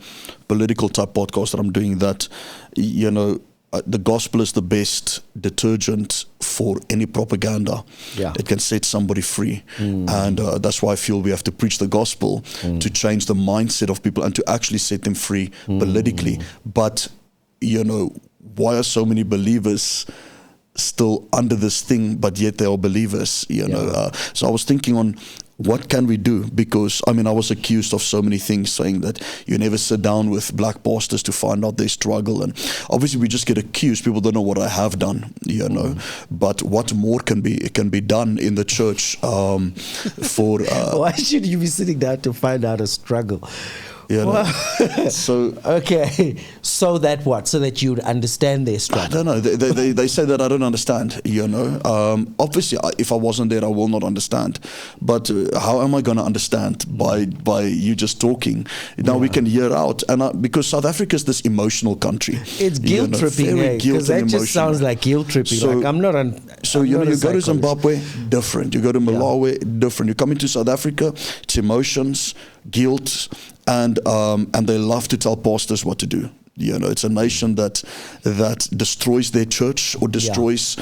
political type podcasts that I'm doing, that the gospel is the best detergent for any propaganda. It can set somebody free, and that's why I feel we have to preach the gospel to change the mindset of people and to actually set them free politically. But why are so many believers still under this thing, but yet they are believers? So I was thinking on, what can we do? Because, I was accused of so many things, saying that you never sit down with black pastors to find out their struggle. And obviously we just get accused. People don't know what I have done, But what more can be done in the church for... Why should you be sitting down to find out a struggle? So okay, so that what? So that you would understand their struggle. I don't know. They say that I don't understand. Obviously, if I wasn't there, I will not understand. But how am I going to understand by you just talking? Now we can hear out, and because South Africa is this emotional country. It's guilt tripping, because that just sounds like guilt tripping. So, like I'm not an. So you go to Zimbabwe, different. You go to Malawi, different. You come into South Africa, it's emotions, guilt. And they love to tell pastors what to do. It's a nation that destroys their church or destroys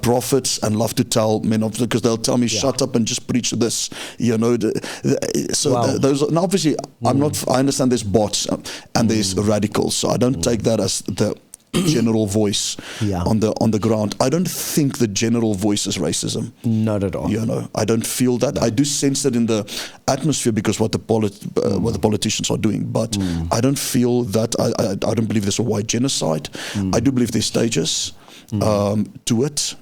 prophets, and love to tell men of, because they'll tell me, shut up and just preach this. Those. And obviously, I'm not. I understand there's bots and there's radicals, so I don't take that as the general voice on the ground. I don't think the general voice is racism. Not at all. I don't feel that. No. I do sense that in the atmosphere because what the politicians are doing. But I don't feel that. I don't believe there's a white genocide. I do believe there's stages to it.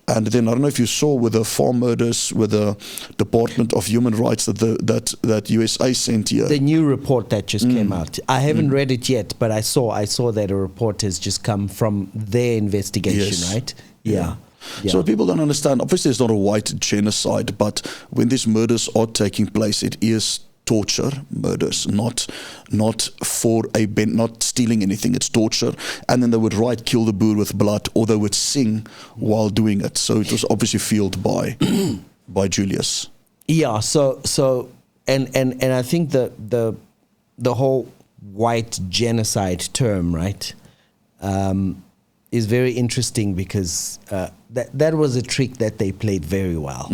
And then I don't know if you saw with the farm murders, with the Department of Human Rights that USA sent here. The new report that just came out. I haven't read it yet, but I saw that a report has just come from their investigation, right? Yeah. So people don't understand. Obviously, it's not a white genocide, but when these murders are taking place, it is torture, murders, not for not stealing anything. It's torture, and then they would write "kill the boer with blood," or they would sing while doing it. So it was obviously fueled by Julius. Yeah. So and I think the whole white genocide term, right, is very interesting because that was a trick that they played very well.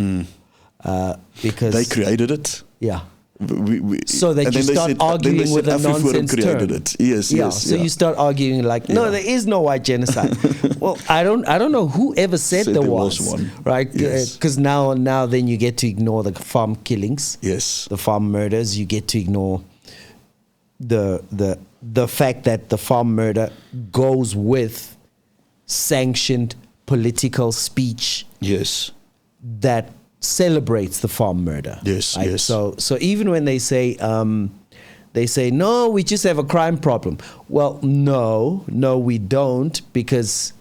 Because they created it. Yeah. So that you start arguing with a nonsense term. It. Yes, yeah. Yes. So you start arguing like, no, there is no white genocide. Well, I don't know who ever said there was one, right? Because now then you get to ignore the farm killings, the farm murders. You get to ignore the fact that the farm murder goes with sanctioned political speech. Yes. That celebrates the farm murder. Yes, right? yes. So even when they say no, we just have a crime problem. Well, no, we don't, because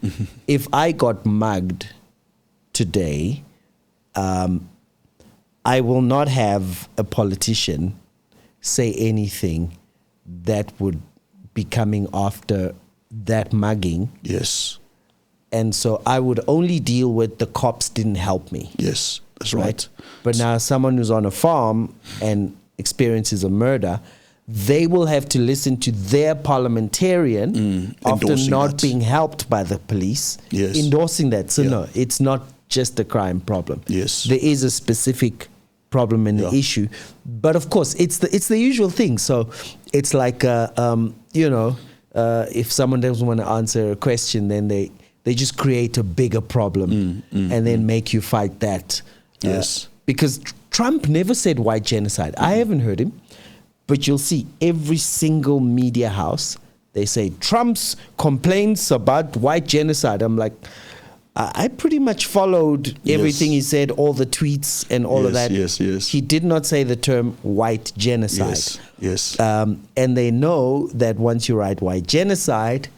if I got mugged today, I will not have a politician say anything that would be coming after that mugging. Yes. And so I would only deal with the cops didn't help me. Yes. That's right. But now someone who's on a farm and experiences a murder, they will have to listen to their parliamentarian after not being helped by the police, endorsing that. So no, it's not just a crime problem. Yes. There is a specific problem and issue. But of course, it's the usual thing. So it's like, if someone doesn't want to answer a question, then they just create a bigger problem and then make you fight that. Yes. Because Trump never said white genocide. I haven't heard him. But you'll see every single media house, they say Trump's complaints about white genocide. I'm like, I pretty much followed everything he said, all the tweets and all of that. Yes. He did not say the term white genocide. Yes. And they know that once you write white genocide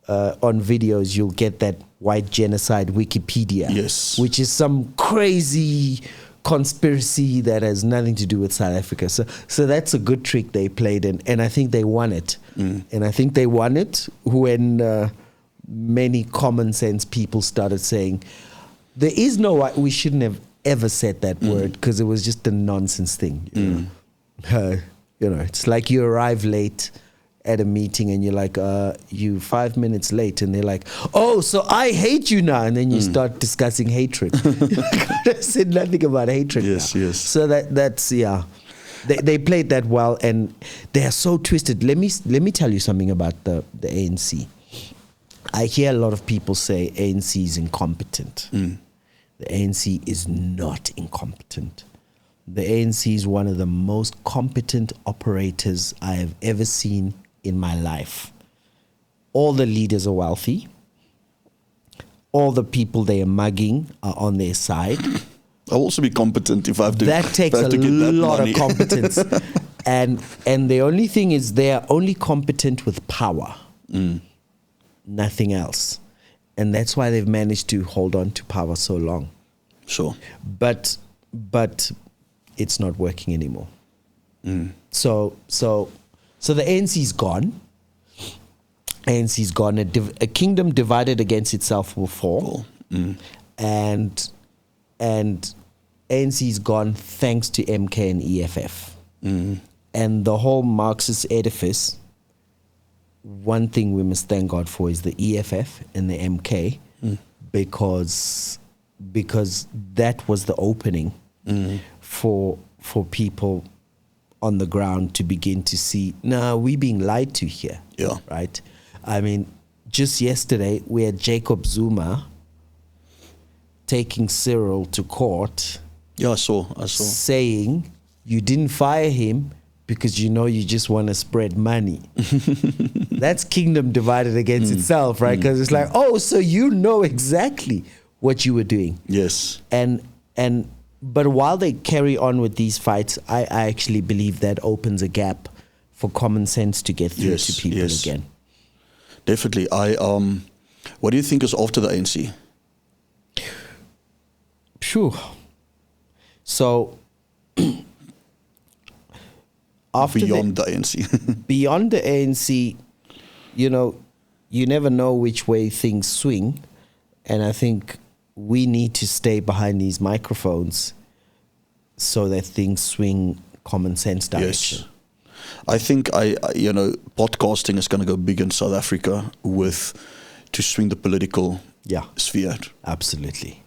on videos, you'll get that white genocide Wikipedia. Yes. Which is some crazy conspiracy that has nothing to do with South Africa. So that's a good trick they played, and I think they won it. And I think they won it when many common sense people started saying, there is no white, we shouldn't have ever said that word because it was just a nonsense thing. It's like you arrive late at a meeting and you're like, you 5 minutes late, and they're like, oh, so I hate you now, and then you start discussing hatred. I said nothing about hatred. Yes. So that's they played that well, and they are so twisted. Let me tell you something about the ANC. I hear a lot of people say ANC is incompetent. The ANC is not incompetent. The ANC is one of the most competent operators I have ever seen in my life. All the leaders are wealthy. All the people they are mugging are on their side. I'll also be competent if I have to. That takes a lot of competence. And the only thing is they are only competent with power. Nothing else. And that's why they've managed to hold on to power so long. Sure. But it's not working anymore. So the ANC's gone. ANC's gone. A kingdom divided against itself will fall. And ANC's gone thanks to MK and EFF. And the whole Marxist edifice, one thing we must thank God for is the EFF and the MK, because that was the opening for people on the ground to begin to see, we're being lied to here. Yeah. Right? I mean, just yesterday, we had Jacob Zuma taking Cyril to court. Yeah, I saw. Saying, you didn't fire him because you just want to spread money. That's kingdom divided against itself, right? Because it's like, so you know exactly what you were doing. Yes. But while they carry on with these fights, I actually believe that opens a gap for common sense to get through to people again. Definitely. What do you think is after the ANC? Sure. So beyond the ANC. Beyond the ANC, you know, you never know which way things swing. And I think we need to stay behind these microphones so that things swing common sense direction. Yes. I think podcasting is going to go big in South Africa to swing the political sphere. Absolutely.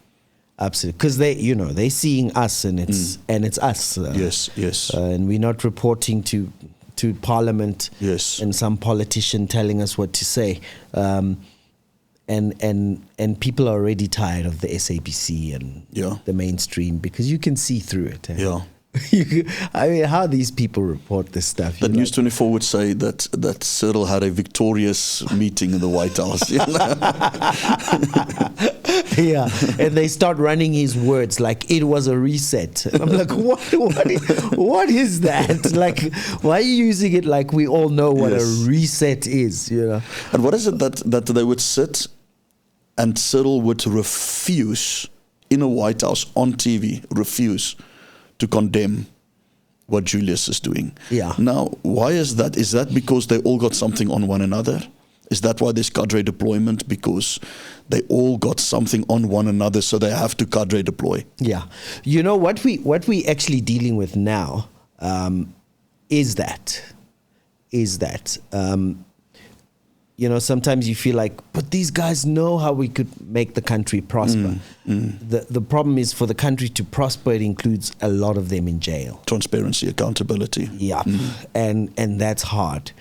Because they're seeing us and it's us. Yes. And we're not reporting to Parliament and some politician telling us what to say. And people are already tired of the SABC and the mainstream because you can see through it. Yeah. I mean, how these people report this stuff? That News 24 would say that Cyril had a victorious meeting in the White House. Yeah, and they start running his words like it was a reset. And I'm like, what is that? Like, why are you using it like we all know what a reset is? You know. And what is it that they would sit and Cyril would refuse in a White House on TV, refuse to condemn what Julius is doing. Yeah. Now, why is that? Is that because they all got something on one another? Is that why there's cadre deployment? Because they all got something on one another, so they have to cadre deploy. Yeah. You know, what we actually dealing with now is that sometimes you feel like, but these guys know how we could make the country prosper. The problem is for the country to prosper, it includes a lot of them in jail. Transparency, accountability. Yeah, and that's hard.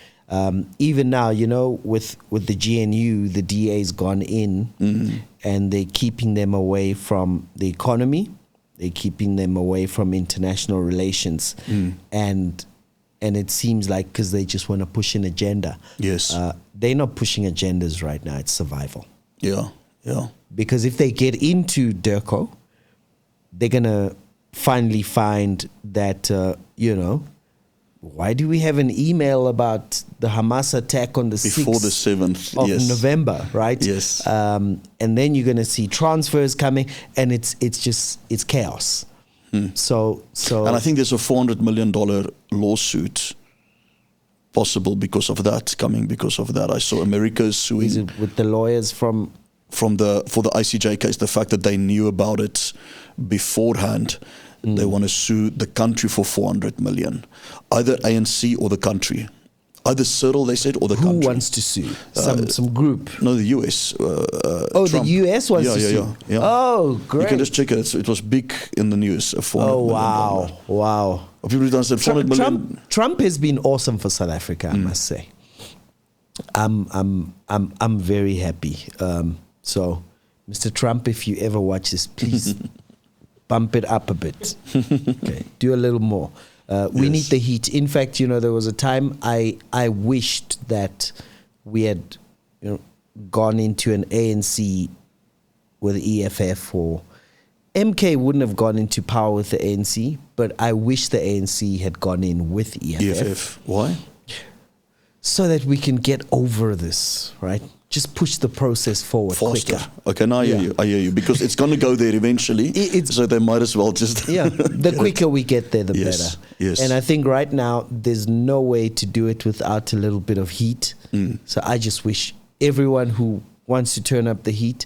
Even now, with the GNU, the DA's gone in and they're keeping them away from the economy. They're keeping them away from international relations. And it seems like because they just want to push an agenda. Yes. They're not pushing agendas right now. It's survival. Yeah. Because if they get into DIRCO, they're going to finally find that, why do we have an email about the Hamas attack on the before the 7th of November, right? Yes. And then you're going to see transfers coming, and it's chaos. So and I think there's a $400 million lawsuit possible because of that, coming because of that. I saw America is suing. Is it with the lawyers for the ICJ case, the fact that they knew about it beforehand. They want to sue the country for $400 million, either ANC or the country. Either Cyril, they said, or the country. Who wants to sue? Some group? No, the US. Trump. The US wants to sue? Yeah. Oh, great. You can just check it. It was big in the news. Wow. People don't say $400 million. Trump has been awesome for South Africa, I must say. I'm very happy. So, Mr. Trump, if you ever watch this, please bump it up a bit. Okay, do a little more. We need the heat. In fact, there was a time I wished that we had gone into an ANC with EFF, or MK wouldn't have gone into power with the ANC, but I wish the ANC had gone in with EFF. Why? So that we can get over this, right? Just push the process forward quicker. Okay, now I hear you. Because it's going to go there eventually, so they might as well just... the quicker we get there, the better. Yes. And I think right now, there's no way to do it without a little bit of heat. So I just wish everyone who wants to turn up the heat,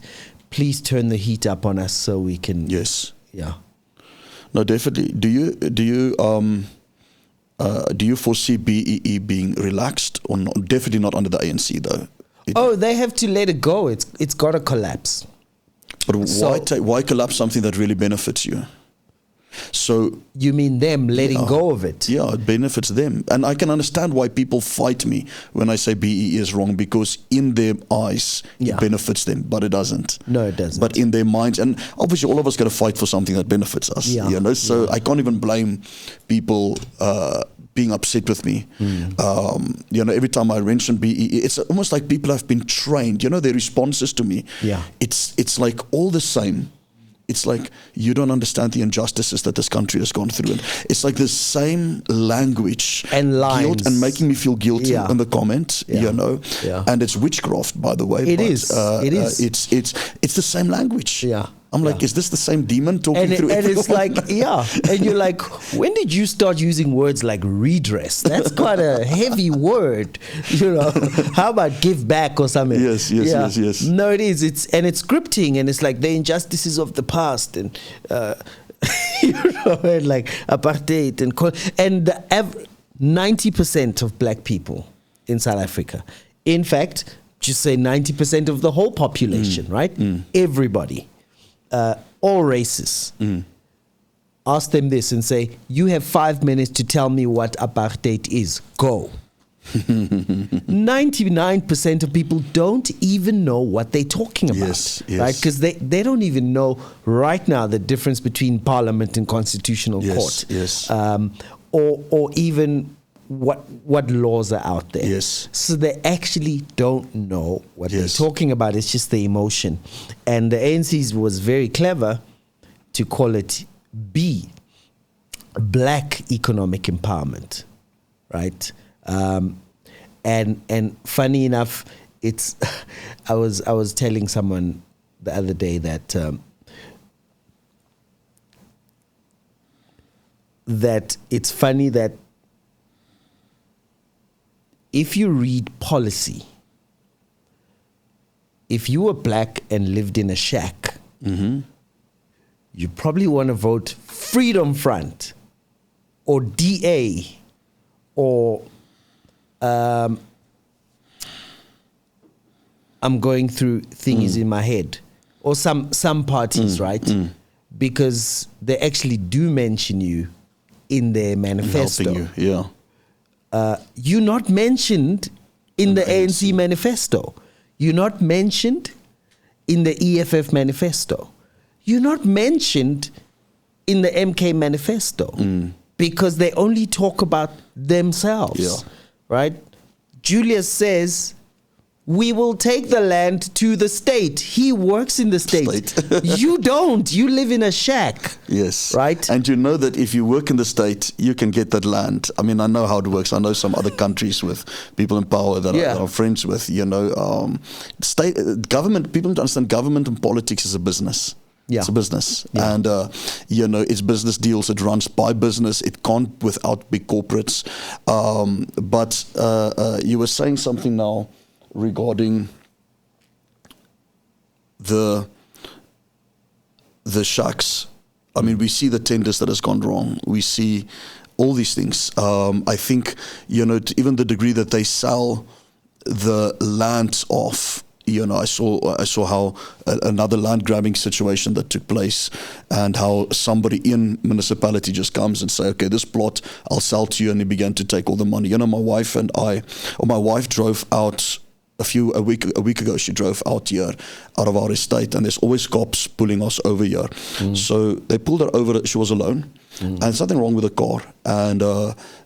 please turn the heat up on us so we can... Yes. Yeah. No, definitely. Do you foresee BEE being relaxed or not? Definitely not under the ANC, though. They have to let it go. It's got to collapse. But why collapse something that really benefits you? So you mean them letting go of it? Yeah, it benefits them. And I can understand why people fight me when I say BEE is wrong, because in their eyes, it benefits them, but it doesn't. No, it doesn't. But in their minds, and obviously all of us got to fight for something that benefits us. So I can't even blame people being upset with me. Every time I mention BEE, it's almost like people have been trained. Their responses to me. Yeah. It's like all the same. It's like, you don't understand the injustices that this country has gone through. And it's like the same language and lines. Guilt and making me feel guilty in the comment, And it's witchcraft, by the way. It is. It's the same language. Yeah. I'm like, is this the same demon talking through and everyone? it's like, yeah. And you're like, when did you start using words like redress? That's quite a heavy word. You know, how about give back or something? Yes. No, it is. It's scripting, and it's like the injustices of the past, and you know, and like apartheid and 90% of black people in South Africa. In fact, just say 90% of the whole population, right? Everybody. All races, ask them this and say, you have 5 minutes to tell me what apartheid is. Go. 99% of people don't even know what they're talking about, right? Because they don't even know right now the difference between parliament and constitutional court, or even what laws are out there. So they actually don't know what they're talking about. It's just the emotion. And the ANC was very clever to call it B, black economic empowerment, right? And funny enough, it's I was telling someone the other day that that it's funny that if you read policy, if you were black and lived in a shack, you probably want to vote Freedom Front or DA or I'm going through things in my head, or some parties, right? Because they actually do mention you in their manifesto. Helping you, You're not mentioned in the ANC manifesto. You're not mentioned in the EFF manifesto. You're not mentioned in the MK manifesto because they only talk about themselves, right? Julius says, we will take the land to the state. He works in the state. You don't. You live in a shack. Yes. Right? And you know that if you work in the state, you can get that land. I mean, I know how it works. I know some other countries with people in power that I'm friends with, you know. State, government, people don't understand government and politics is a business. It's a business. And, you know, it's business deals. It runs by business. It can't without big corporates. But you were saying something now regarding the shacks. I mean, we see the tenders that has gone wrong. We see all these things. I think, you know, to even the degree that they sell the lands off. You know, I saw how another land grabbing situation that took place, and how somebody in municipality just comes and say, okay, this plot I'll sell to you, and he began to take all the money. You know, my wife drove out a week ago. She drove out here, out of our estate, and there's always cops pulling us over here. So they pulled her over. She was alone, and something wrong with the car. And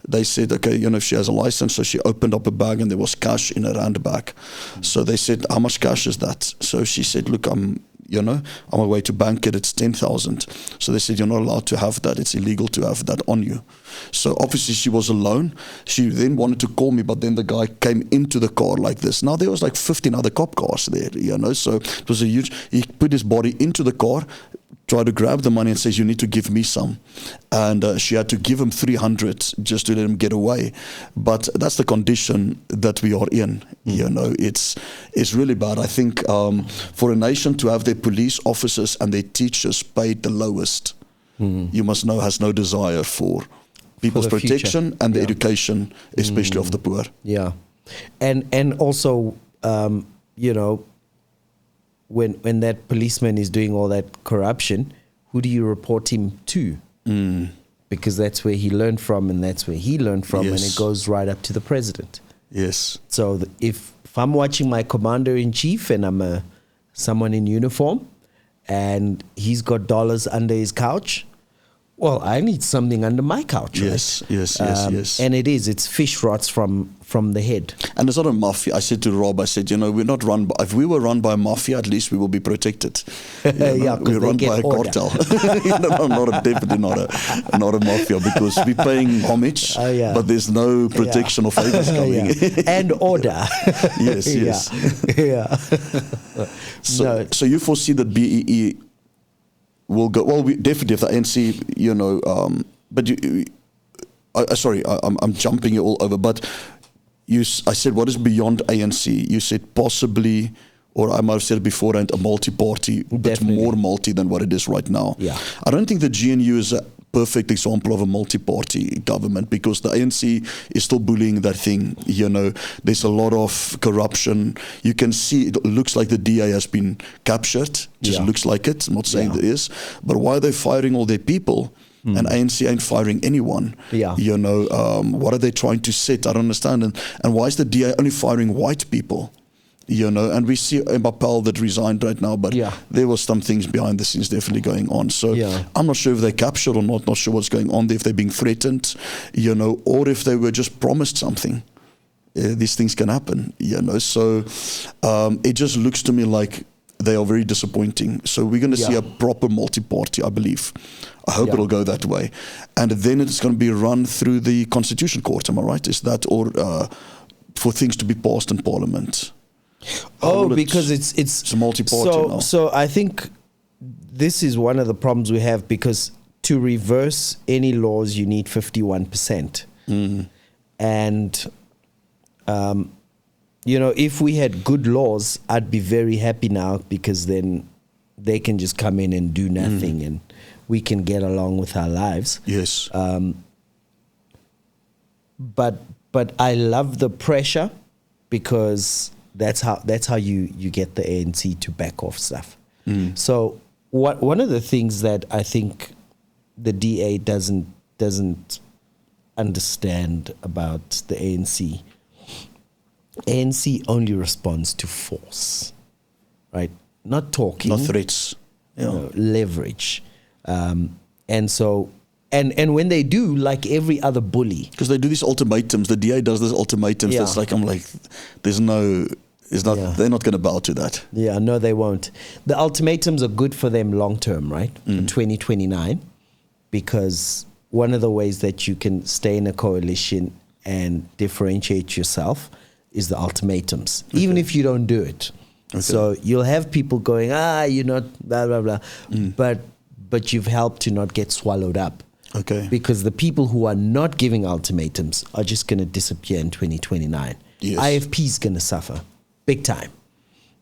they said, okay, you know, if she has a license. So she opened up a bag, and there was cash in her handbag. So they said, how much cash is that? So she said, look, I'm on my way to bank it. It's 10,000. So they said, you're not allowed to have that. It's illegal to have that on you. So obviously she was alone. She then wanted to call me, but then the guy came into the car like this. Now there was like 15 other cop cars there, you know. So it was he put his body into the car, tried to grab the money and says, you need to give me some. And she had to give him 300 just to let him get away. But that's the condition that we are in. You know, it's really bad. I think for a nation to have their police officers and their teachers paid the lowest, you must know has no desire for people's protection future. And the education, especially of the poor. Yeah. And also, you know, when that policeman is doing all that corruption, who do you report him to? Because that's where he learned from, and that's where he learned from, and it goes right up to the president. Yes. So if I'm watching my commander-in-chief and I'm someone in uniform and he's got dollars under his couch, well, I need something under my couch, right? Yes. And it's fish rots from the head. And it's not a mafia. I said to Rob, you know, we're not run by, if we were run by a mafia, at least we will be protected. You know, we're run by a cartel. You know, definitely not a mafia, because we're paying homage, but there's no protection or favors coming. And order. Yes. So you foresee that BEE will go. Well, we definitely if the ANC, but I'm jumping you all over. But I said, what is beyond ANC? You said possibly, or I might have said it beforehand, a multi-party, but more multi than what it is right now. Yeah. I don't think the GNU is a perfect example of a multi-party government because the ANC is still bullying that thing. There's a lot of corruption. You can see it looks like the DA has been captured. Just looks like it. I'm not saying it is. But why are they firing all their people? And ANC ain't firing anyone. Yeah. What are they trying to set? I don't understand. And why is the DA only firing white people? And we see Mbapel that resigned right now, but there was some things behind the scenes definitely going on. So I'm not sure if they're captured or not sure what's going on there, if they're being threatened, or if they were just promised something. These things can happen, So it just looks to me like they are very disappointing. So we're going to see a proper multi-party, I believe. I hope it'll go that way. And then it's going to be run through the Constitution Court, am I right? Is that, or for things to be passed in Parliament? Because it's a multi-party now. So I think this is one of the problems we have, because to reverse any laws, you need 51%. And, if we had good laws, I'd be very happy now, because then they can just come in and do nothing and we can get along with our lives. Yes. But I love the pressure, because that's how you get the ANC to back off stuff. So one of the things that I think the DA doesn't understand about the ANC only responds to force, right? Not talking, not threats, leverage, and so. And when they do, like every other bully, because they do these ultimatums, the DA does these ultimatums. That's like, I'm like, they're not going to bow to that. Yeah, no, they won't. The ultimatums are good for them long term, right? For 2029, because one of the ways that you can stay in a coalition and differentiate yourself is the ultimatums, even if you don't do it. Okay. So you'll have people going, you're not blah blah blah, but you've helped to not get swallowed up. Okay. Because the people who are not giving ultimatums are just going to disappear in 2029. Yes. IFP is going to suffer big time.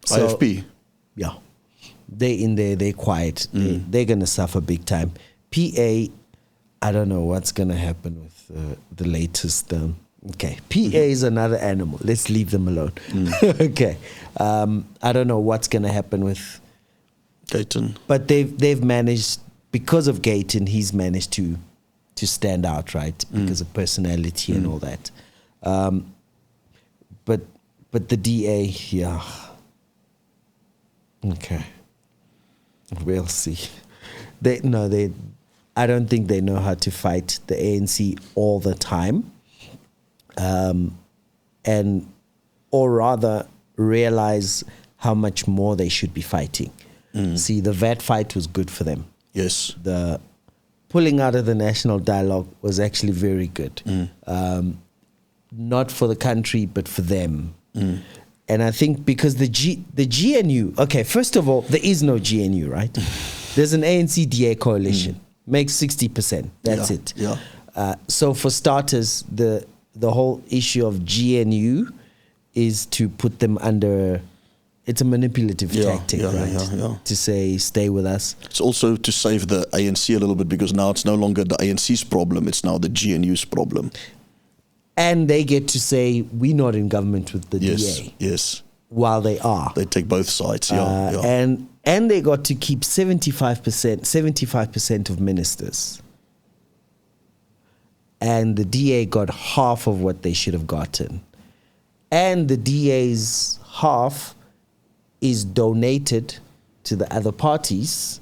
So, IFP? Yeah. They're in there, they're quiet. They're going to suffer big time. PA, I don't know what's going to happen with the latest. PA is another animal. Let's leave them alone. Okay. I don't know what's going to happen with Gayton. But they've managed, because of Gayton, he's managed to stand out, right? Because of personality and all that. But the DA, okay, we'll see. I don't think they know how to fight the ANC all the time, or rather realize how much more they should be fighting. See, the VAT fight was good for them. Yes. The pulling out of the national dialogue was actually very good. Not for the country, but for them. And I think because the GNU, okay, first of all, there is no GNU, right? There's an ANC-DA coalition, makes 60%. That's it. Yeah. So for starters, the whole issue of GNU is to put them under. It's a manipulative tactic, right? To say, stay with us. It's also to save the ANC a little bit, because now it's no longer the ANC's problem, it's now the GNU's problem. And they get to say, we're not in government with the DA. Yes. While they are. They take both sides, And they got to keep 75% of ministers. And the DA got half of what they should have gotten. And the DA's half is donated to the other parties,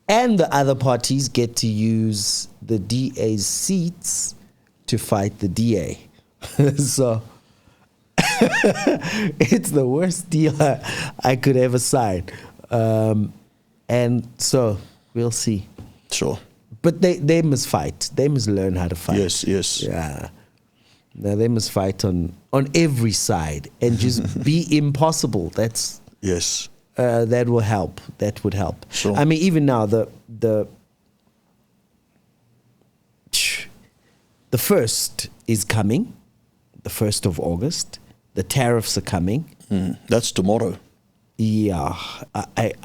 and the other parties get to use the DA's seats to fight the DA. So it's the worst deal I could ever sign. And so we'll see. Sure. But they must fight. They must learn how to fight. Yes. Yeah. Now they must fight on every side and just be impossible. That's yes. that will help. That would help. Sure. I mean, even now, the first is coming, the 1st of August. The tariffs are coming. That's tomorrow. Yeah,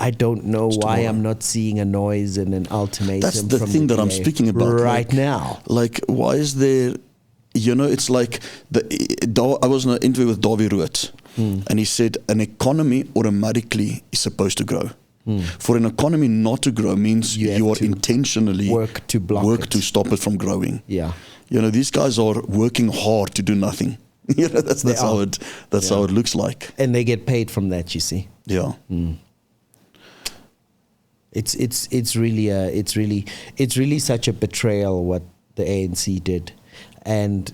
I don't know why I'm not seeing a noise and an ultimatum. That's the from thing the that I'm DA speaking about right now. Like, why is there? It's like I was in an interview with Davy Root, and he said an economy automatically is supposed to grow. For an economy not to grow means you are intentionally work to block it, to stop it from growing. Yeah, these guys are working hard to do nothing. That's how it looks like, and they get paid from that. You see. Yeah. It's really such a betrayal what the ANC did, and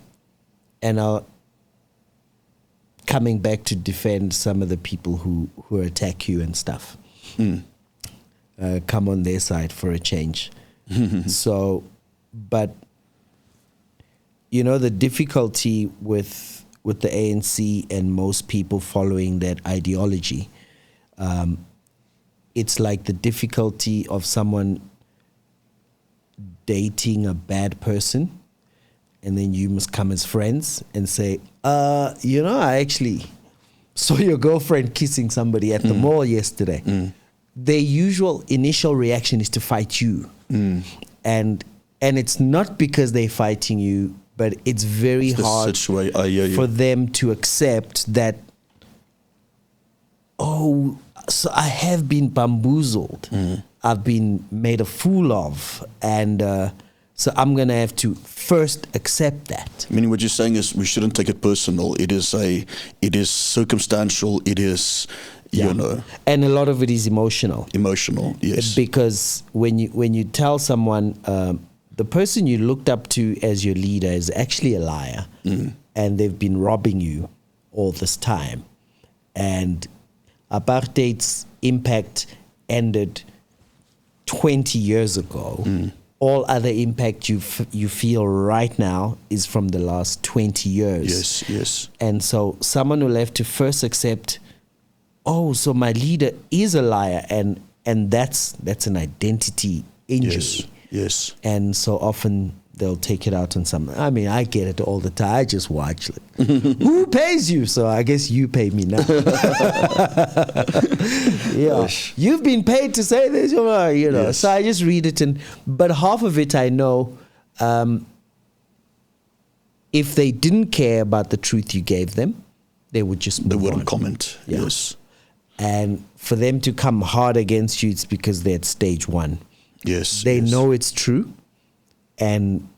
coming back to defend some of the people who attack you and stuff. Come on their side for a change. So, but the difficulty with the ANC and most people following that ideology, it's like the difficulty of someone dating a bad person, and then you must come as friends and say, I actually saw your girlfriend kissing somebody at the mall yesterday. Their usual initial reaction is to fight you. And it's not because they're fighting you, but it's very hard for them to accept that, so I have been bamboozled. I've been made a fool of. And so I'm going to have to first accept that. Meaning what you're saying is we shouldn't take it personal. It is circumstantial. It is, And a lot of it is emotional. Emotional, yes. Because when you tell someone, the person you looked up to as your leader is actually a liar, and they've been robbing you all this time. And apartheid's impact ended 20 years ago. All other impact you feel right now is from the last 20 years. Yes. And so someone will have to first accept, so my leader is a liar, and that's an identity injury. Yes. And so often they'll take it out on someone. I mean, I get it all the time. I just watch. Who pays you? So I guess you pay me now. You've been paid to say this, Yes. So I just read it, but half of it I know. If they didn't care about the truth you gave them, they would just move on. They wouldn't comment. Yeah. Yes. And for them to come hard against you, it's because they're at stage one. Yes. They know it's true, and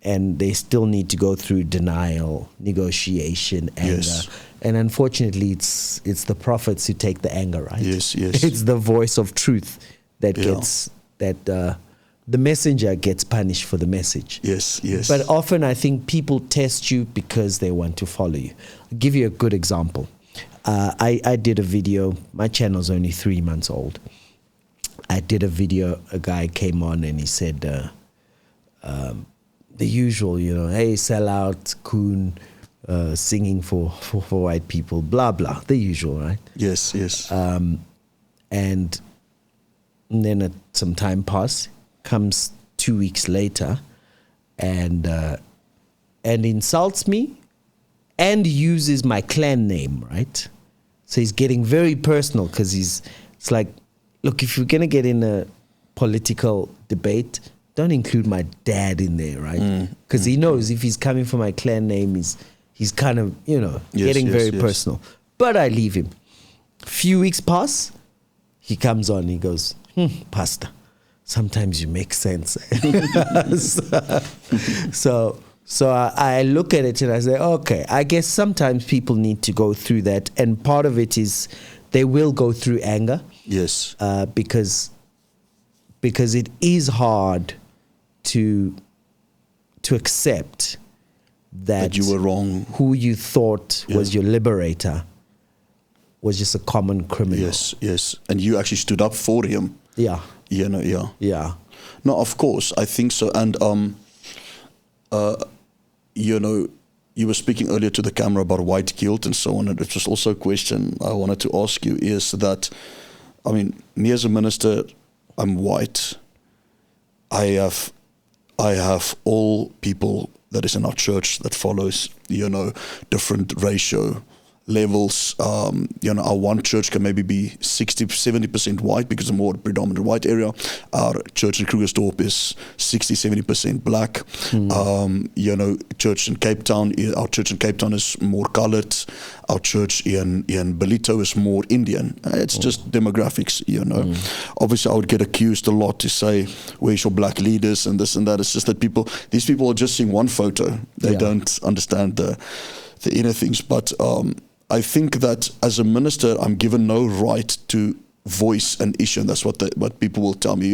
they still need to go through denial, negotiation, and unfortunately, it's the prophets who take the anger, right? Yes. It's the voice of truth that gets the messenger gets punished for the message. Yes. But often, I think people test you because they want to follow you. I'll give you a good example. I did a video. My channel's only 3 months old. I did a video, a guy came on and he said, the usual, hey, sell out, coon, singing for white people, blah, blah, the usual, right? Yes. And then some time passed, comes 2 weeks later and insults me and uses my clan name, right? So he's getting very personal because it's like, look, if you're going to get in a political debate, don't include my dad in there, right? Because he knows if he's coming for my clan name, he's kind of, getting very personal. But I leave him. A few weeks pass, he comes on, he goes, Pastor, sometimes you make sense. So I look at it and I say, okay, I guess sometimes people need to go through that. And part of it is they will go through anger. Yes. Because it is hard to accept that you were wrong. Who you thought was your liberator was just a common criminal. Yes. And you actually stood up for him. Yeah. Yeah. No, of course, I think so. And you were speaking earlier to the camera about white guilt and so on, and it was also a question I wanted to ask you is that I mean, me as a minister, I'm white. I have all people that is in our church that follows, different ratio levels. Our one church can maybe be 60-70% white because it's a more predominant white area. Our church in Krugersdorp is 60-70% black. Church in Cape Town, our church in Cape Town is more colored. Our church in Ballito is more Indian. It's just demographics, Obviously, I would get accused a lot to say, where's your black leaders and this and that. It's just that these people are just seeing one photo. They don't understand the inner things. But I think that as a minister, I'm given no right to voice an issue, and that's what people will tell me.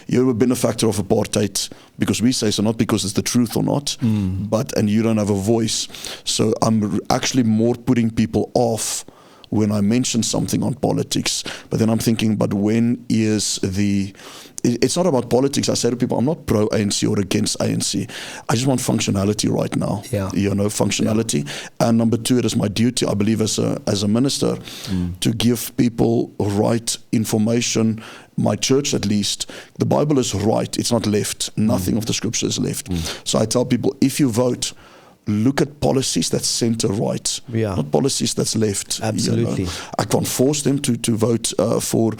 You're a benefactor of apartheid because we say so, not because it's the truth or not, and you don't have a voice. So I'm actually more putting people off when I mention something on politics. But then I'm thinking, but when is it's not about politics. I say to people, I'm not pro-ANC or against ANC. I just want functionality right now. Functionality. Yeah. And number two, it is my duty, I believe, as a minister, to give people right information. My church, at least, the Bible is right. It's not left. Nothing of the scripture is left. So I tell people, if you vote, look at policies that center right, not policies that's left. Absolutely. I can't force them to vote for,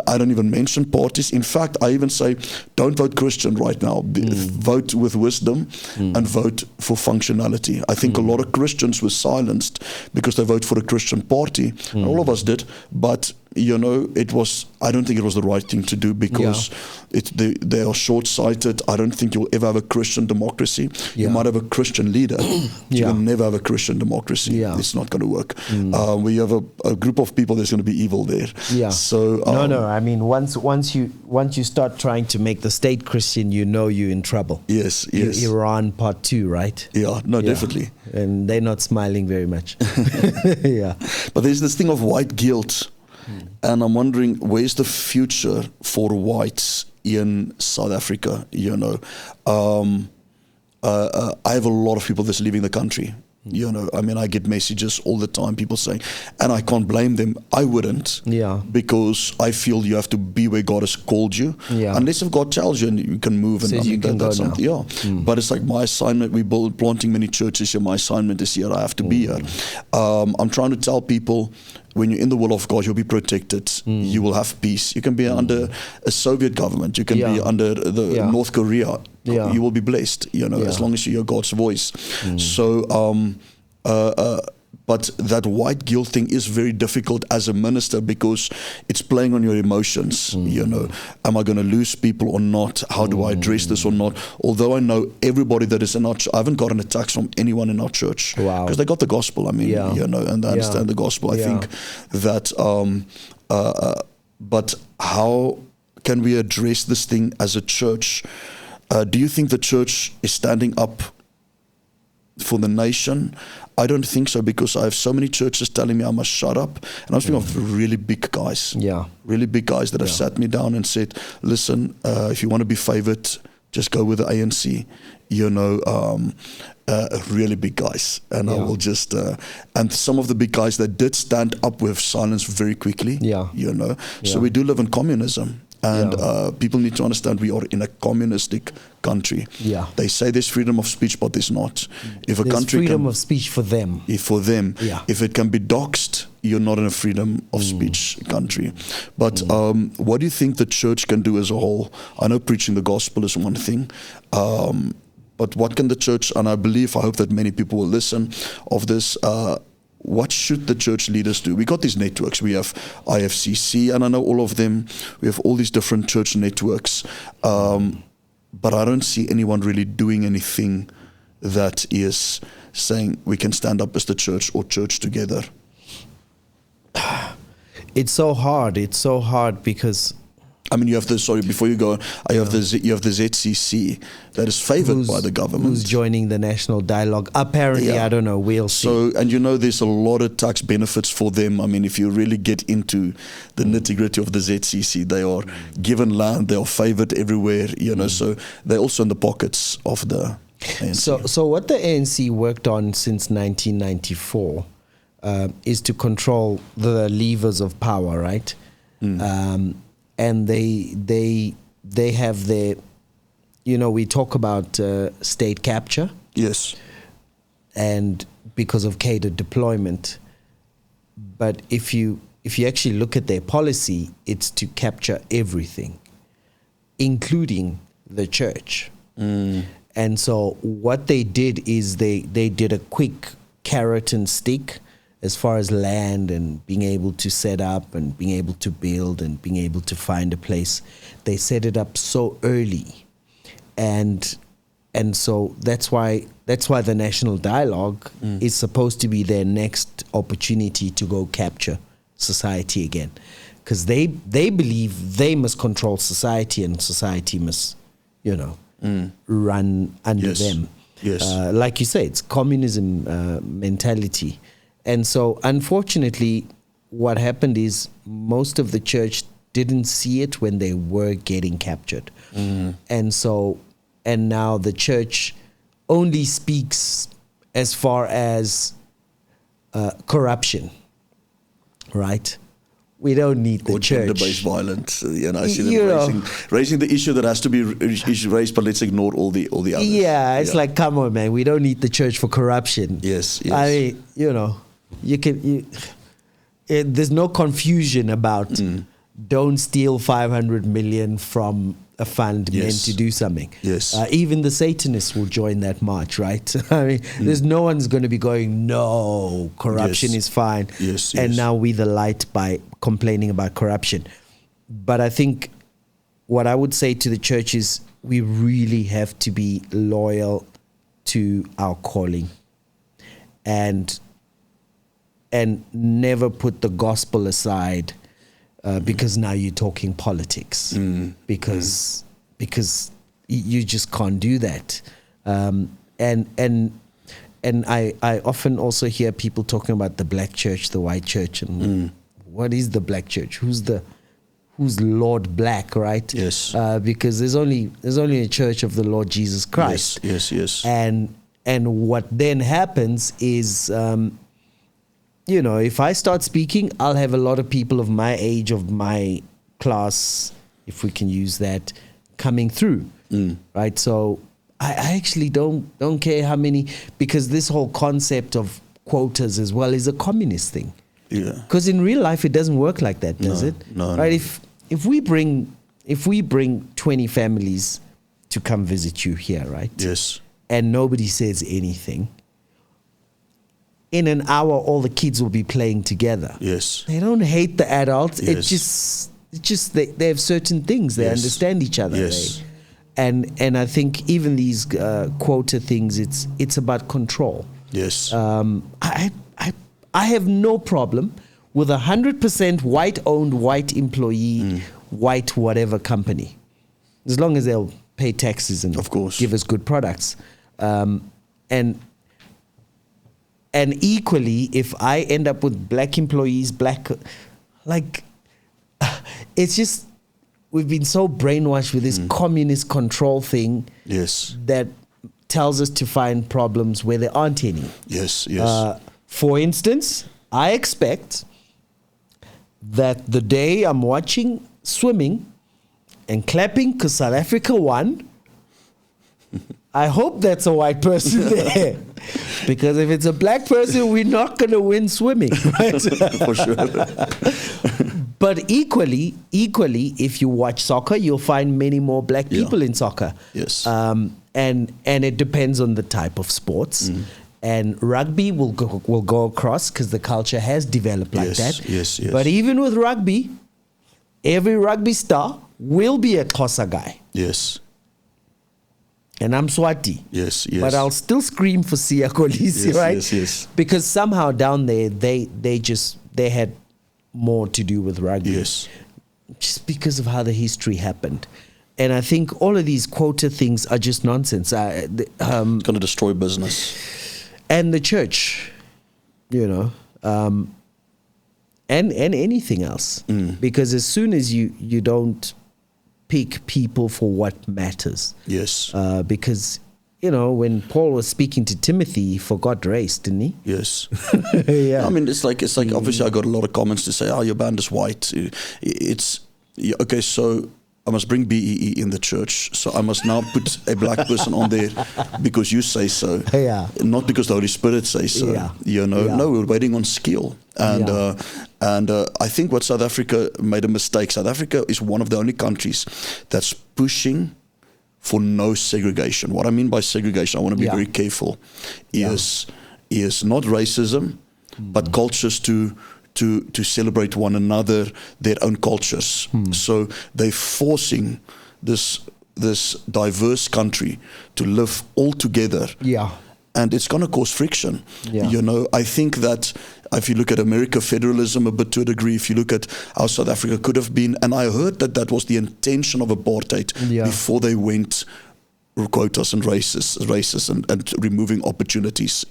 I don't even mention parties. In fact, I even say, don't vote Christian right now. Vote with wisdom and vote for functionality. I think a lot of Christians were silenced because they vote for a Christian party. And all of us did, but I don't think it was the right thing to do because they are short-sighted. I don't think you'll ever have a Christian democracy. You might have a Christian leader. You will never have a Christian democracy. It's not going to work. We have a group of people, there's going to be evil there. So no. I mean, once you start trying to make the state Christian, you're in trouble. Yes. Iran part 2, right? Definitely. And they're not smiling very much. But there's this thing of white guilt. And I'm wondering, where's the future for whites in South Africa? I have a lot of people that's leaving the country. I get messages all the time, people saying, and I can't blame them. I wouldn't. Because I feel you have to be where God has called you. Unless if God tells you and you can move. And you can go now. But it's like my assignment, we're planting many churches here. My assignment is here. I have to be here. I'm trying to tell people, when you're in the will of God, you'll be protected. You will have peace. You can be under a Soviet government. You can be under the North Korea. You will be blessed, as long as you hear God's voice. So, but that white guilt thing is very difficult as a minister because it's playing on your emotions. Am I going to lose people or not? How do I address this or not? Although I know everybody that is in our church, I haven't gotten attacks from anyone in our church because they got the gospel. And they understand the gospel. I think that, but how can we address this thing as a church? Do you think the church is standing up for the nation? I don't think so, because I have so many churches telling me I must shut up. And I'm speaking of really big guys. Really big guys that have sat me down and said, listen, if you want to be favored, just go with the ANC. Really big guys. And I will just, and some of the big guys that did stand up with silence very quickly. So we do live in communism. And people need to understand we are in a communistic country. They say there's freedom of speech, but there's not. If there's freedom of speech for them. If it can be doxed, you're not in a freedom of speech country. But what do you think the church can do as a whole? I know preaching the gospel is one thing. But what can the church, and I hope that many people will listen of this, what should the church leaders do? We got these networks. We have IFCC, and I know all of them. We have all these different church networks. But I don't see anyone really doing anything that is saying we can stand up as the church or church together. It's so hard. It's so hard because... you have before you go, you have the ZCC that is favored by the government. Who's joining the national dialogue? Apparently, I don't know, we'll see. So, and there's a lot of tax benefits for them. If you really get into the nitty-gritty of the ZCC, they are given land, they are favored everywhere, so they're also in the pockets of the ANC. So what the ANC worked on since 1994 is to control the levers of power, right? and they have their, we talk about state capture. Yes. And because of catered deployment, but if you actually look at their policy, it's to capture everything, including the church. And so what they did is they did a quick carrot and stick as far as land and being able to set up and being able to build and being able to find a place. They set it up so early, and so that's why the national dialogue is supposed to be their next opportunity to go capture society again, because they believe they must control society and society must run under them. Yes. Like you say, it's communism mentality. And so unfortunately what happened is most of the church didn't see it when they were getting captured. And now the church only speaks as far as corruption, right? We don't need the church. Gender-based violence. I see them raising the issue that has to be raised, but let's ignore all the others. Yeah, it's like, come on, man. We don't need the church for corruption. Yes. I mean, there's no confusion about don't steal 500 million from a fund meant to do something. Yes. Even the Satanists will join that march, right? I mean, there's no one's going to be going, no, corruption is fine. Yes. And now we the light by complaining about corruption. But I think what I would say to the church is we really have to be loyal to our calling and never put the gospel aside. Because now you're talking politics, because you just can't do that, and I often also hear people talking about the black church, the white church, and what is the black church? Who's Lord Black, right? Yes. Because there's only a church of the Lord Jesus Christ. Yes. And what then happens is. If I start speaking, I'll have a lot of people of my age, of my class, if we can use that, coming through, right? So I actually don't care how many, because this whole concept of quotas as well is a communist thing. Yeah. Because in real life, it doesn't work like that, does it? No. Right? If we bring 20 families to come visit you here, right? Yes. And nobody says anything. In an hour, all the kids will be playing together. Yes. They don't hate the adults. Yes. It's just they have certain things. They understand each other. Yes. And I think even these quota things, it's about control. Yes. I have no problem with 100% white-owned, white employee, white whatever company, as long as they'll pay taxes and of course give us good products. And equally, if I end up with black employees, it's just, we've been so brainwashed with this communist control thing. Yes. That tells us to find problems where there aren't any. Yes. For instance, I expect that the day I'm watching swimming and clapping because South Africa won, I hope that's a white person there. Because if it's a black person, we're not going to win swimming. Right? For sure. But equally, if you watch soccer, you'll find many more black people in soccer. Yes. And it depends on the type of sports. And rugby will go across because the culture has developed like that. Yes. But even with rugby, every rugby star will be a Xhosa guy. Yes. And I'm Swati. Yes. But I'll still scream for Siya Kolisi, right? Yes. Because somehow down there, they had more to do with rugby. Yes. Just because of how the history happened. And I think all of these quota things are just nonsense. It's going to destroy business. And the church, and anything else. Because as soon as you don't pick people for what matters. Yes. Because when Paul was speaking to Timothy, he forgot race, didn't he? Yes. Yeah. I mean, it's like obviously I got a lot of comments to say, your band is white. It's okay. So I must bring BEE in the church. So I must now put a black person on there because you say so. Yeah. Not because the Holy Spirit says so. Yeah. No, we're waiting on skill. And I think what South Africa made a mistake. South Africa is one of the only countries that's pushing for no segregation. What I mean by segregation, I want to be very careful, is not racism, but cultures to celebrate one another, their own cultures. So they're forcing this diverse country to live all together. Yeah. And it's going to cause friction. Yeah. I think that if you look at America, federalism a bit to a degree, if you look at how South Africa could have been, and I heard that was the intention of apartheid before they went quotas and races and removing opportunities,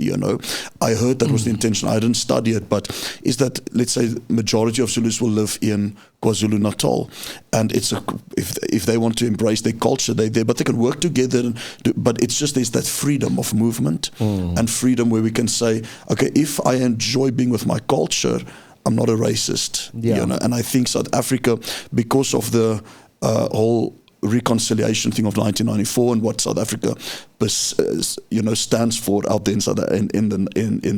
I heard that was the intention. I didn't study it, but is that, let's say, majority of Zulus will live in KwaZulu-Natal, and if they want to embrace their culture, they're there, but they can work together. But it's just there's that freedom of movement and freedom where we can say, okay, if I enjoy being with my culture, I'm not a racist. And I think South Africa, because of the whole reconciliation thing of 1994 and what South Africa stands for out there in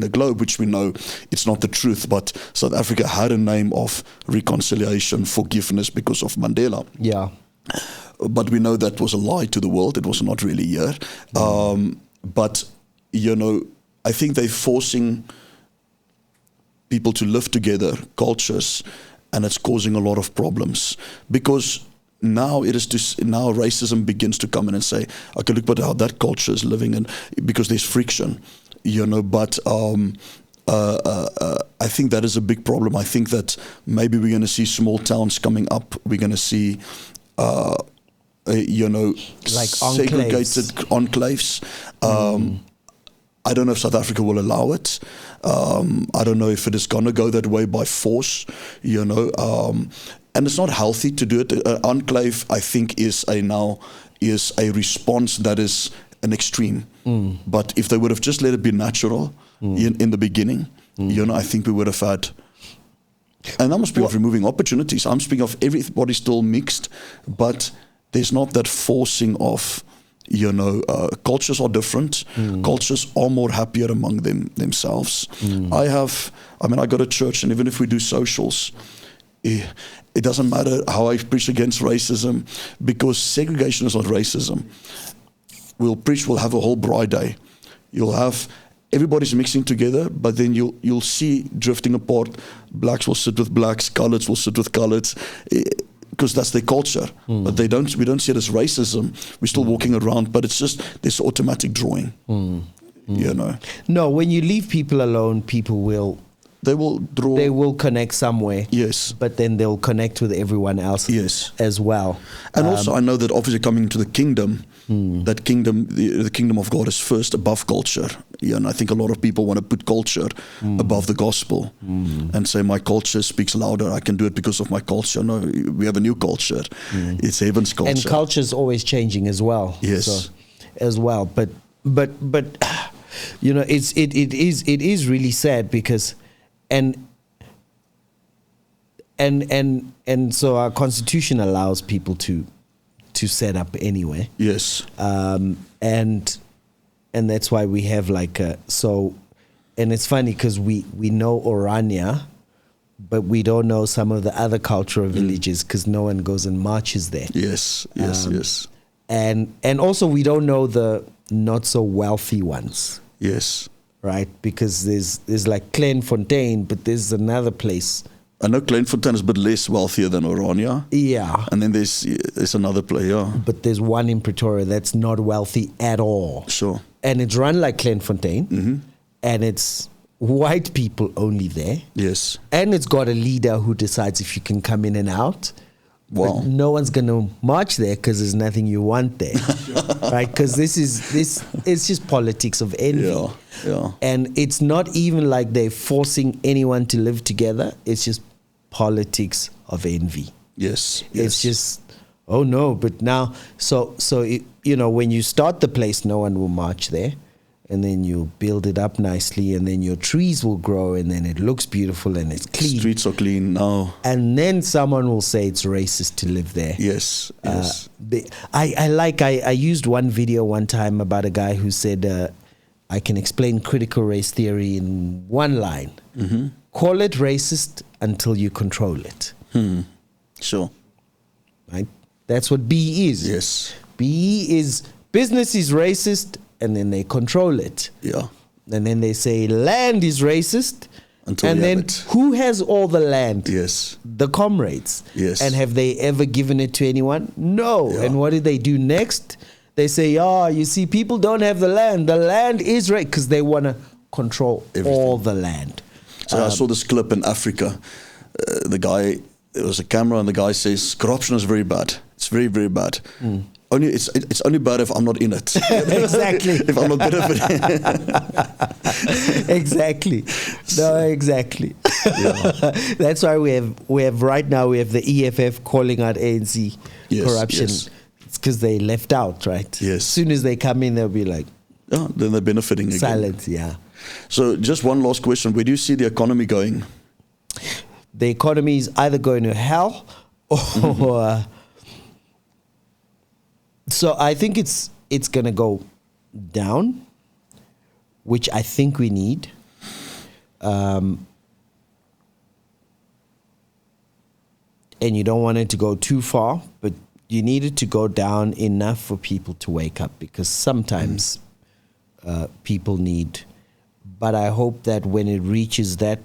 the globe, which we know it's not the truth, but South Africa had a name of reconciliation, forgiveness because of Mandela. But we know that was a lie to the world. It was not really here. But I think they're forcing people to live together, cultures, and it's causing a lot of problems because now now racism begins to come in and say, okay, look at how that culture is living, and because there's friction, But I think that is a big problem. I think that maybe we're going to see small towns coming up. We're going to see, like segregated enclaves. I don't know if South Africa will allow it. I don't know if it is going to go that way by force, and it's not healthy to do it. Enclave, I think, is a response that is an extreme. But if they would have just let it be natural in the beginning, I think we would have had. And I'm not speaking of removing opportunities. I'm speaking of everybody still mixed, but there's not that forcing of. Cultures are different. Cultures are more happier among themselves. I go to church, and even if we do socials, it doesn't matter how I preach against racism, because segregation is not racism. We'll have a whole bride day. You'll have everybody's mixing together, but then you'll see drifting apart. Blacks will sit with blacks, coloureds will sit with coloureds. Because that's their culture, but we don't see it as racism. We're still walking around, but it's just this automatic drawing, No, when you leave people alone, people will. They will draw. They will connect somewhere. Yes, but then they'll connect with everyone else. Yes, as well. And also, I know that obviously coming into the kingdom, that kingdom, the kingdom of God is first above culture. And I think a lot of people want to put culture above the gospel and say my culture speaks louder. I can do it because of my culture. No, we have a new culture. It's heaven's culture. And culture is always changing as well. Yes, so, as well. But it is really sad because. And so our constitution allows people to set up anywhere. Yes. And that's why we have and it's funny because we know Orania, but we don't know some of the other cultural villages because no one goes and marches there. Yes. And also we don't know the not so wealthy ones. Yes. Right, because there's like Klein-Fontaine, but there's another place. I know Klein-Fontaine is a bit less wealthier than Orania. Yeah. And then there's another place, yeah. But there's one in Pretoria that's not wealthy at all. Sure. And it's run like Klein-Fontaine, and it's white people only there. Yes. And it's got a leader who decides if you can come in and out. Wow. But no one's going to march there because there's nothing you want there. Right? Because it's just politics of envy. Yeah. And it's not even like they're forcing anyone to live together. It's just politics of envy. Yes. It's just, Oh no, but now, so when you start the place, no one will march there, and then you build it up nicely, and then your trees will grow, and then it looks beautiful and it's clean. Streets are clean now. And then someone will say it's racist to live there. Yes, yes. I used one video one time about a guy who said, I can explain critical race theory in one line. Mm-hmm. Call it racist until you control it. Sure. Right? That's what BE is. Yes. BE is business is racist, and then they control it. Yeah. And then they say land is racist. And then who has all the land? Yes. The comrades. Yes. And have they ever given it to anyone? No. Yeah. And what did they do next? They say, you see, people don't have the land. The land is right, because they want to control all the land. So I saw this clip in Africa. There was a camera, and the guy says, corruption is very bad. It's very, very bad. It's only bad if I'm not in it. Exactly. If I'm not benefit. Exactly. No, exactly. Yeah. That's why we have right now we have the EFF calling out ANC corruption. Yes. It's because they left out, right? Yes. As soon as they come in, they'll be like, then they're benefiting again. Silence, yeah. So just one last question. Where do you see the economy going? The economy is either going to hell or... So I think it's going to go down, which I think we need. And you don't want it to go too far, but you need it to go down enough for people to wake up, because sometimes people need. But I hope that when it reaches that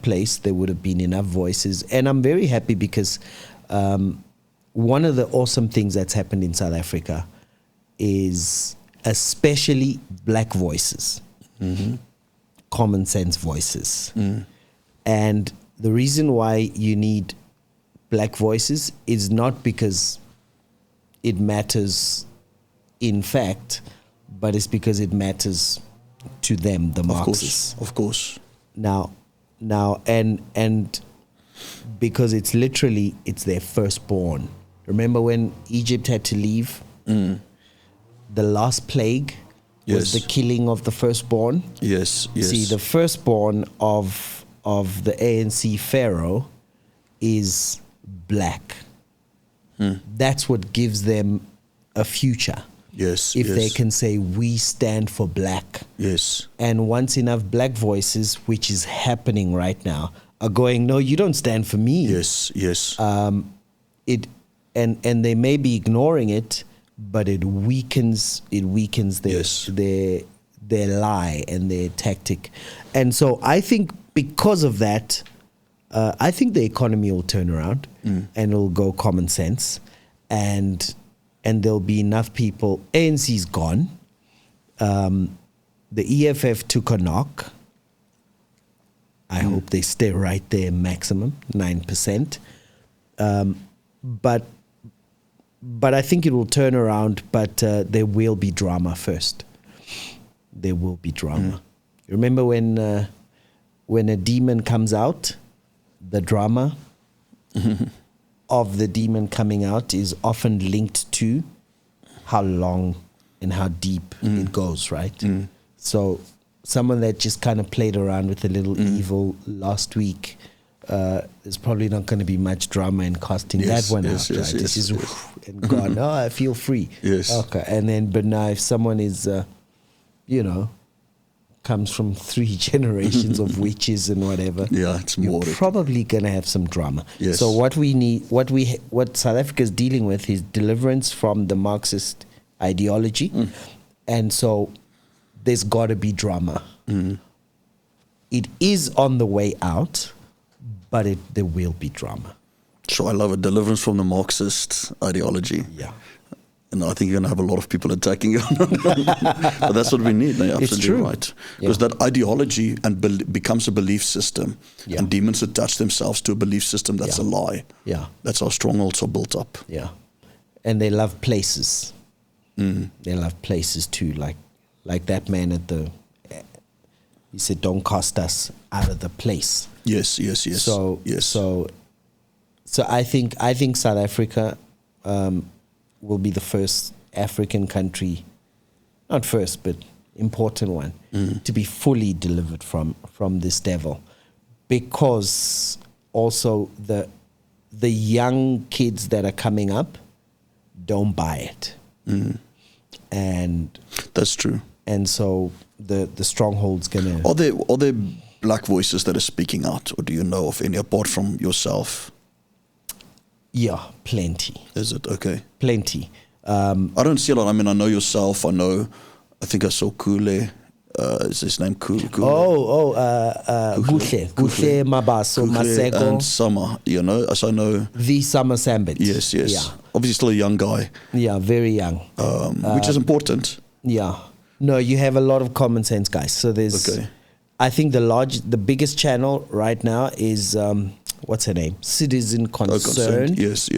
place, there would have been enough voices. And I'm very happy because one of the awesome things that's happened in South Africa is especially black voices, common sense voices. And the reason why you need black voices is not because it matters in fact, but it's because it matters to them, the Marxists. Of course. Now, and because it's their firstborn. Remember when Egypt had to leave? The last plague was the killing of the firstborn. Yes. See, the firstborn of the ANC pharaoh is black. That's what gives them a future. Yes. If they can say, we stand for black. Yes. And once enough black voices, which is happening right now, are going, no, you don't stand for me. Yes. And they may be ignoring it, but it weakens their lie and their tactic. And so I think because of that, I think the economy will turn around and it'll go common sense, and there'll be enough people. ANC's gone. The EFF took a knock. I hope they stay right there, maximum 9%. But I think it will turn around. But there will be drama first. There will be drama. Remember when a demon comes out, the drama of the demon coming out is often linked to how long and how deep it goes, right? So someone that just kind of played around with a little evil last week, there's probably not going to be much drama in casting that one out, right? This is and gone. Oh, I feel free. Yes. Okay. And then, but now if someone is, comes from 3 generations of witches and whatever, it's more. You're probably going to have some drama. Yes. So what we need, what South Africa is dealing with is deliverance from the Marxist ideology, and so there's got to be drama. It is on the way out, but there will be drama. Sure, I love it. Deliverance from the Marxist ideology. Yeah. And I think you're going to have a lot of people attacking you. But that's what we need. They're absolutely right. Because that ideology becomes a belief system. Yeah. And demons attach themselves to a belief system that's a lie. Yeah. That's how strongholds are built up. Yeah. And they love places. They love places too. Like that man he said, don't cast us out of the place. Yes. So I think South Africa, will be the first African country, not first, but important one, to be fully delivered from this devil, because also the young kids that are coming up don't buy it. And that's true. And so the stronghold's gonna. Are there black voices that are speaking out, or do you know of any apart from yourself? Yeah, plenty. Is it okay? Plenty. I don't see a lot. I mean, I know yourself. I think I saw Kule. Is his name Kule? Guhle Mabaso Maseko and Summer. You know, as I know, the Summer Sambit. Yes. Yeah. Obviously, still a young guy. Yeah, very young. Which is important. Yeah. No, you have a lot of common sense guys. So there's. Okay. I think the biggest channel right now is what's her name? Citizen Concern. Yes.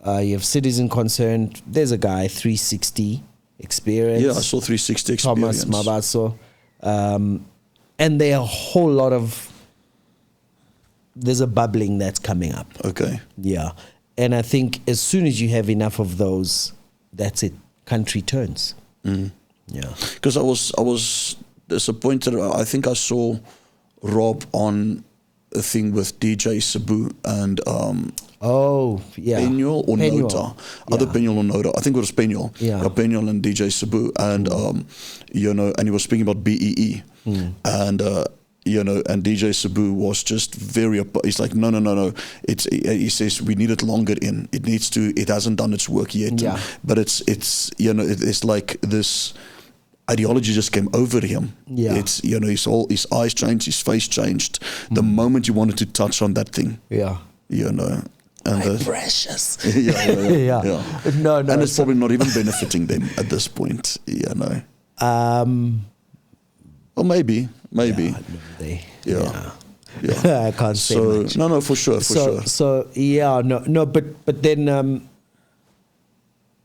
You have Citizen Concern. There's a guy 360 Experience. Yeah, I saw 360 Experience. Thomas Mabaso. And there are a whole lot of. There's a bubbling that's coming up. Okay. Yeah, and I think as soon as you have enough of those, that's it. Country turns. Yeah. Because I was disappointed. I think I saw Rob on a thing with DJ Sabu and Peñol or Nota. Either Peñol or Nota. I think it was Peñol. Yeah. Peñol and DJ Sabu. And and he was speaking about BEE. And and DJ Sabu was just he's like, no. He says we need it longer in. It hasn't done its work yet. Yeah. But it's like this ideology just came over him. Yeah. It's his eyes changed, his face changed. The moment you wanted to touch on that thing. Yeah. And my precious. Yeah. No. And it's probably not even benefiting them at this point. Well, maybe. Yeah. I can't say much. No, for sure. So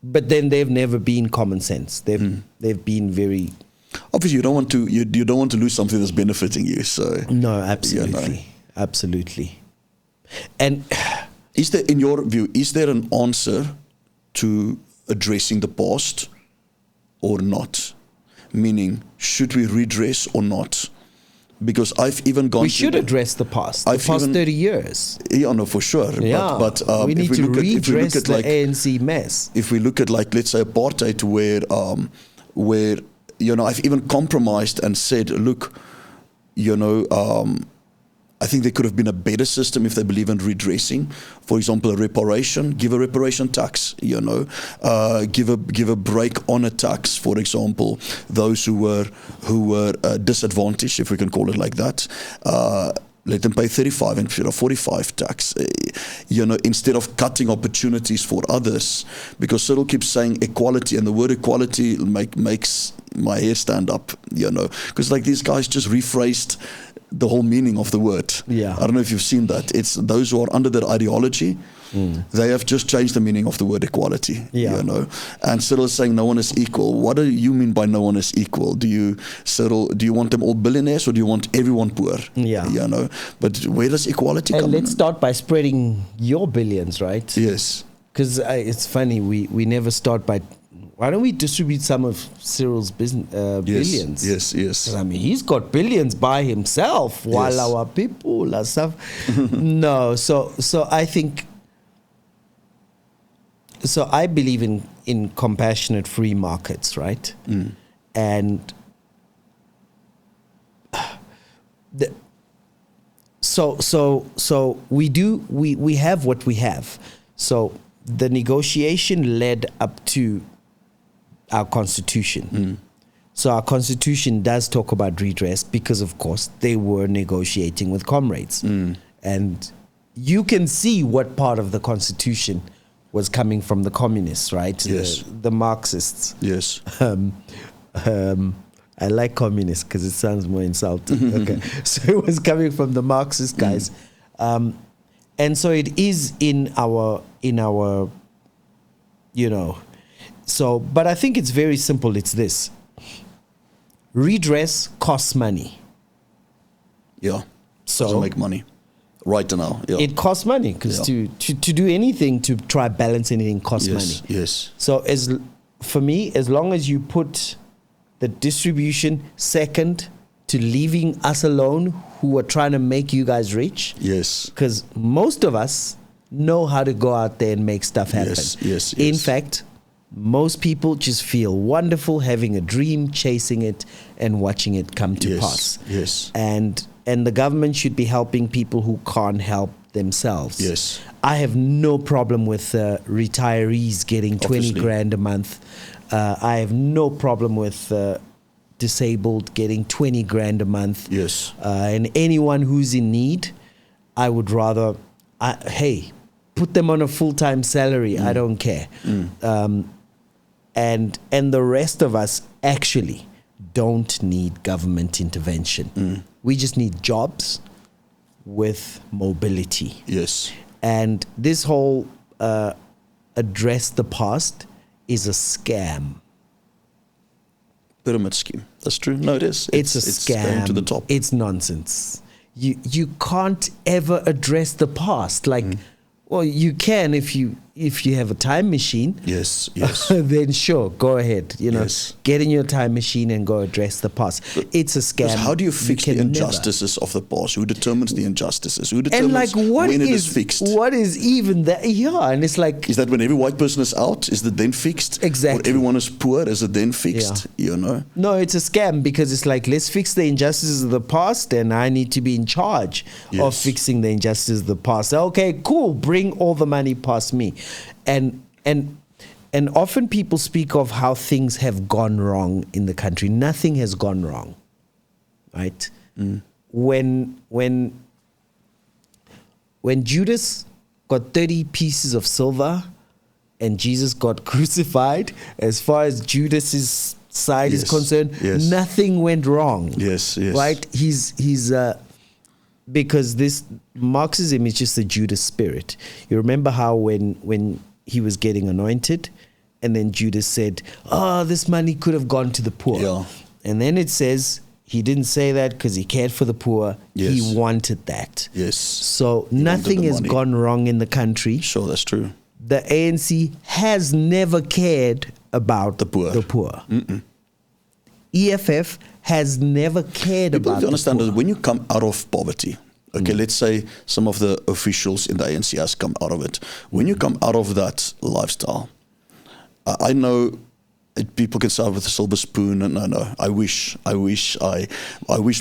but then they've never been common sense. They've been very. Obviously, you don't want to lose something that's benefiting you. So no, absolutely, absolutely. And is there, in your view, an answer to addressing the past or not? Meaning, should we redress or not? Because I've even gone. We should address the past. The past 30 years. Yeah, no, for sure. Yeah, but we need to redress the ANC mess. If we look at, like, let's say apartheid, where I've even compromised and said, look, I think there could have been a better system if they believe in redressing. For example, a reparation, give a reparation tax, give a break on a tax, for example, those who were disadvantaged, if we can call it like that. Let them pay 35 instead of 45 tax, instead of cutting opportunities for others. Because Cyril keeps saying equality, and the word equality makes my hair stand up, because like these guys just rephrased the whole meaning of the word. Yeah. I don't know if you've seen that. It's those who are under that ideology, they have just changed the meaning of the word equality. Yeah. And Cyril is saying no one is equal. What do you mean by no one is equal? Cyril, do you want them all billionaires or do you want everyone poor? Yeah. But where does equality come in? And let's start by spreading your billions, right? Yes. Because it's funny, we never start by. Why don't we distribute some of Cyril's billions? Yes. I mean, he's got billions by himself, while our people are stuff. No, so I think. So I believe in compassionate free markets, right? And so we have what we have. So the negotiation led up to our constitution. So our constitution does talk about redress because, of course, they were negotiating with comrades. And you can see what part of the constitution was coming from the communists, right? Yes. The Marxists. Yes. I like communists because it sounds more insulting. Okay. So it was coming from the Marxist guys. And so it is in our So, but I think it's very simple. It's this. Redress costs money. Yeah. So doesn't make money. Right now, yeah. It costs money because to do anything, to try balance anything costs money. Yes. So for me, as long as you put the distribution second to leaving us alone, who are trying to make you guys rich. Yes. Because most of us know how to go out there and make stuff happen. Yes. In fact, most people just feel wonderful having a dream, chasing it, and watching it come to pass. Yes. And the government should be helping people who can't help themselves. Yes. I have no problem with retirees getting 20 grand a month. I have no problem with disabled getting 20 grand a month. Yes. And anyone who's in need, I would rather, put them on a full-time salary. I don't care. And the rest of us actually don't need government intervention. We just need jobs with mobility. Yes. And this whole address the past is a scam. Pyramid scheme. That's true. No, it is. It's a scam. Going to the top. It's nonsense. You can't ever address the past. Like, well, you can if you have a time machine. Yes. Then sure, go ahead. Get in your time machine and go address the past. It's a scam. How do you fix the injustices of the past? Who determines the injustices? Who determines when it is fixed? What is even that? Yeah, and it's like, is that when every white person is out? Is it then fixed? Exactly. Or everyone is poor? Is it then fixed? Yeah. No, it's a scam because it's like, let's fix the injustices of the past, and I need to be in charge of fixing the injustices of the past. Okay, cool. Bring all the money past me. And often people speak of how things have gone wrong in the country. Nothing has gone wrong, right? When Judas got 30 pieces of silver and Jesus got crucified, as far as Judas's side is concerned, nothing went wrong. Yes. Right? He's because this Marxism is just the Judas spirit. You remember how when he was getting anointed, and then Judas said, this money could have gone to the poor. Yeah. And then it says he didn't say that because he cared for the poor. Yes. He wanted that. Yes. So nothing has gone wrong in the country. Sure, that's true. The ANC has never cared about the poor. EFF has never cared about the poor. People understand that when you come out of poverty, let's say some of the officials in the ANC has come out of it. When you come out of that lifestyle, I know people can start with a silver spoon, and no. I wish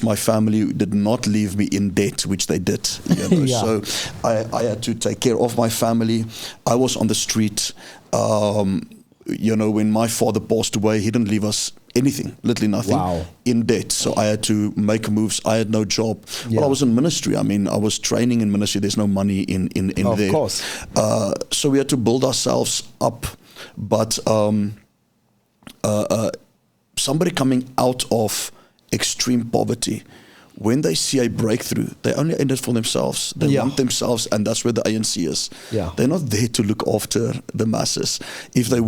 my family did not leave me in debt, which they did. So I had to take care of my family. I was on the street. When my father passed away, he didn't leave us anything, literally nothing, in debt. So I had to make moves. I had no job. Well, I was in ministry. I mean, I was training in ministry. There's no money in there. Of course. So we had to build ourselves up. But somebody coming out of extreme poverty, when they see a breakthrough, they only end it for themselves. They want themselves, and that's where the ANC is. They're not there to look after the masses. If they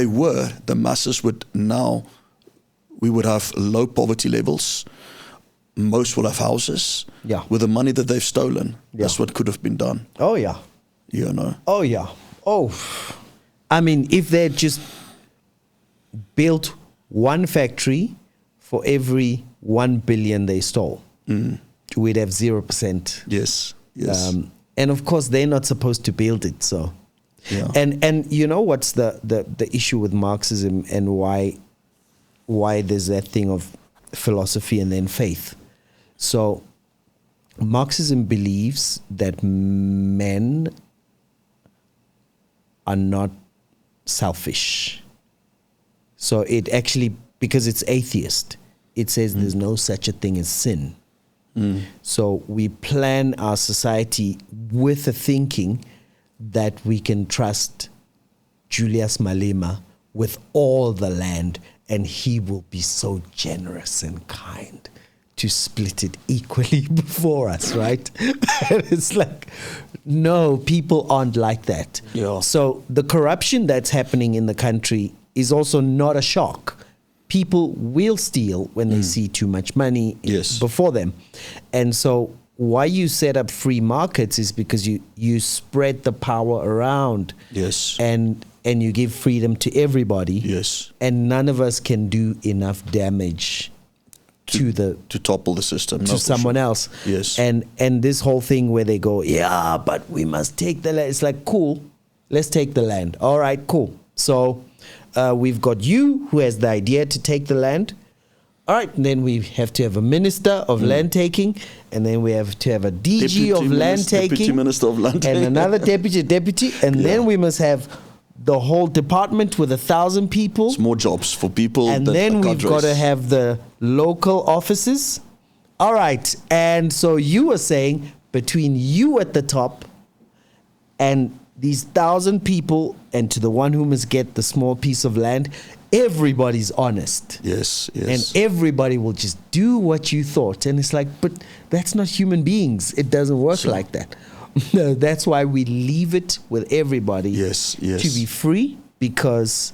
were, the masses would now, we would have low poverty levels. Most will have houses. With the money that they've stolen. That's what could have been done. Oh, yeah. Oh, yeah. Oh, I mean, if they just built one factory for every 1 billion they stole, we'd have 0%. Yes. And of course, they're not supposed to build it. So, and you know what's the issue with Marxism and why there's that thing of philosophy and then faith. So, Marxism believes that men are not selfish. So it actually, because it's atheist, it says there's no such a thing as sin. So we plan our society with the thinking that we can trust Julius Malema with all the land, and he will be so generous and kind to split it equally before us, right? And it's like, no, people aren't like that. So the corruption that's happening in the country is also not a shock. People will steal when they see too much money before them. And so why you set up free markets is because you spread the power around. Yes. And you give freedom to everybody. Yes. And none of us can do enough damage to topple the system. To someone else. Yes. And this whole thing where they go, yeah, but we must take the land. It's like, cool, let's take the land. All right, cool. So we've got you who has the idea to take the land. All right, and then we have to have a minister of land taking, and then we have to have a DG of land taking, deputy minister of land taking, and another deputy, and then we must have the whole department with 1,000 people. It's more jobs for people. And then we've got to have the local offices. All right, and so you were saying between you at the top and these 1,000 people, and to the one who must get the small piece of land, everybody's honest. Yes. And everybody will just do what you thought. And it's like, but that's not human beings. It doesn't work like that. That's why we leave it with everybody to be free, because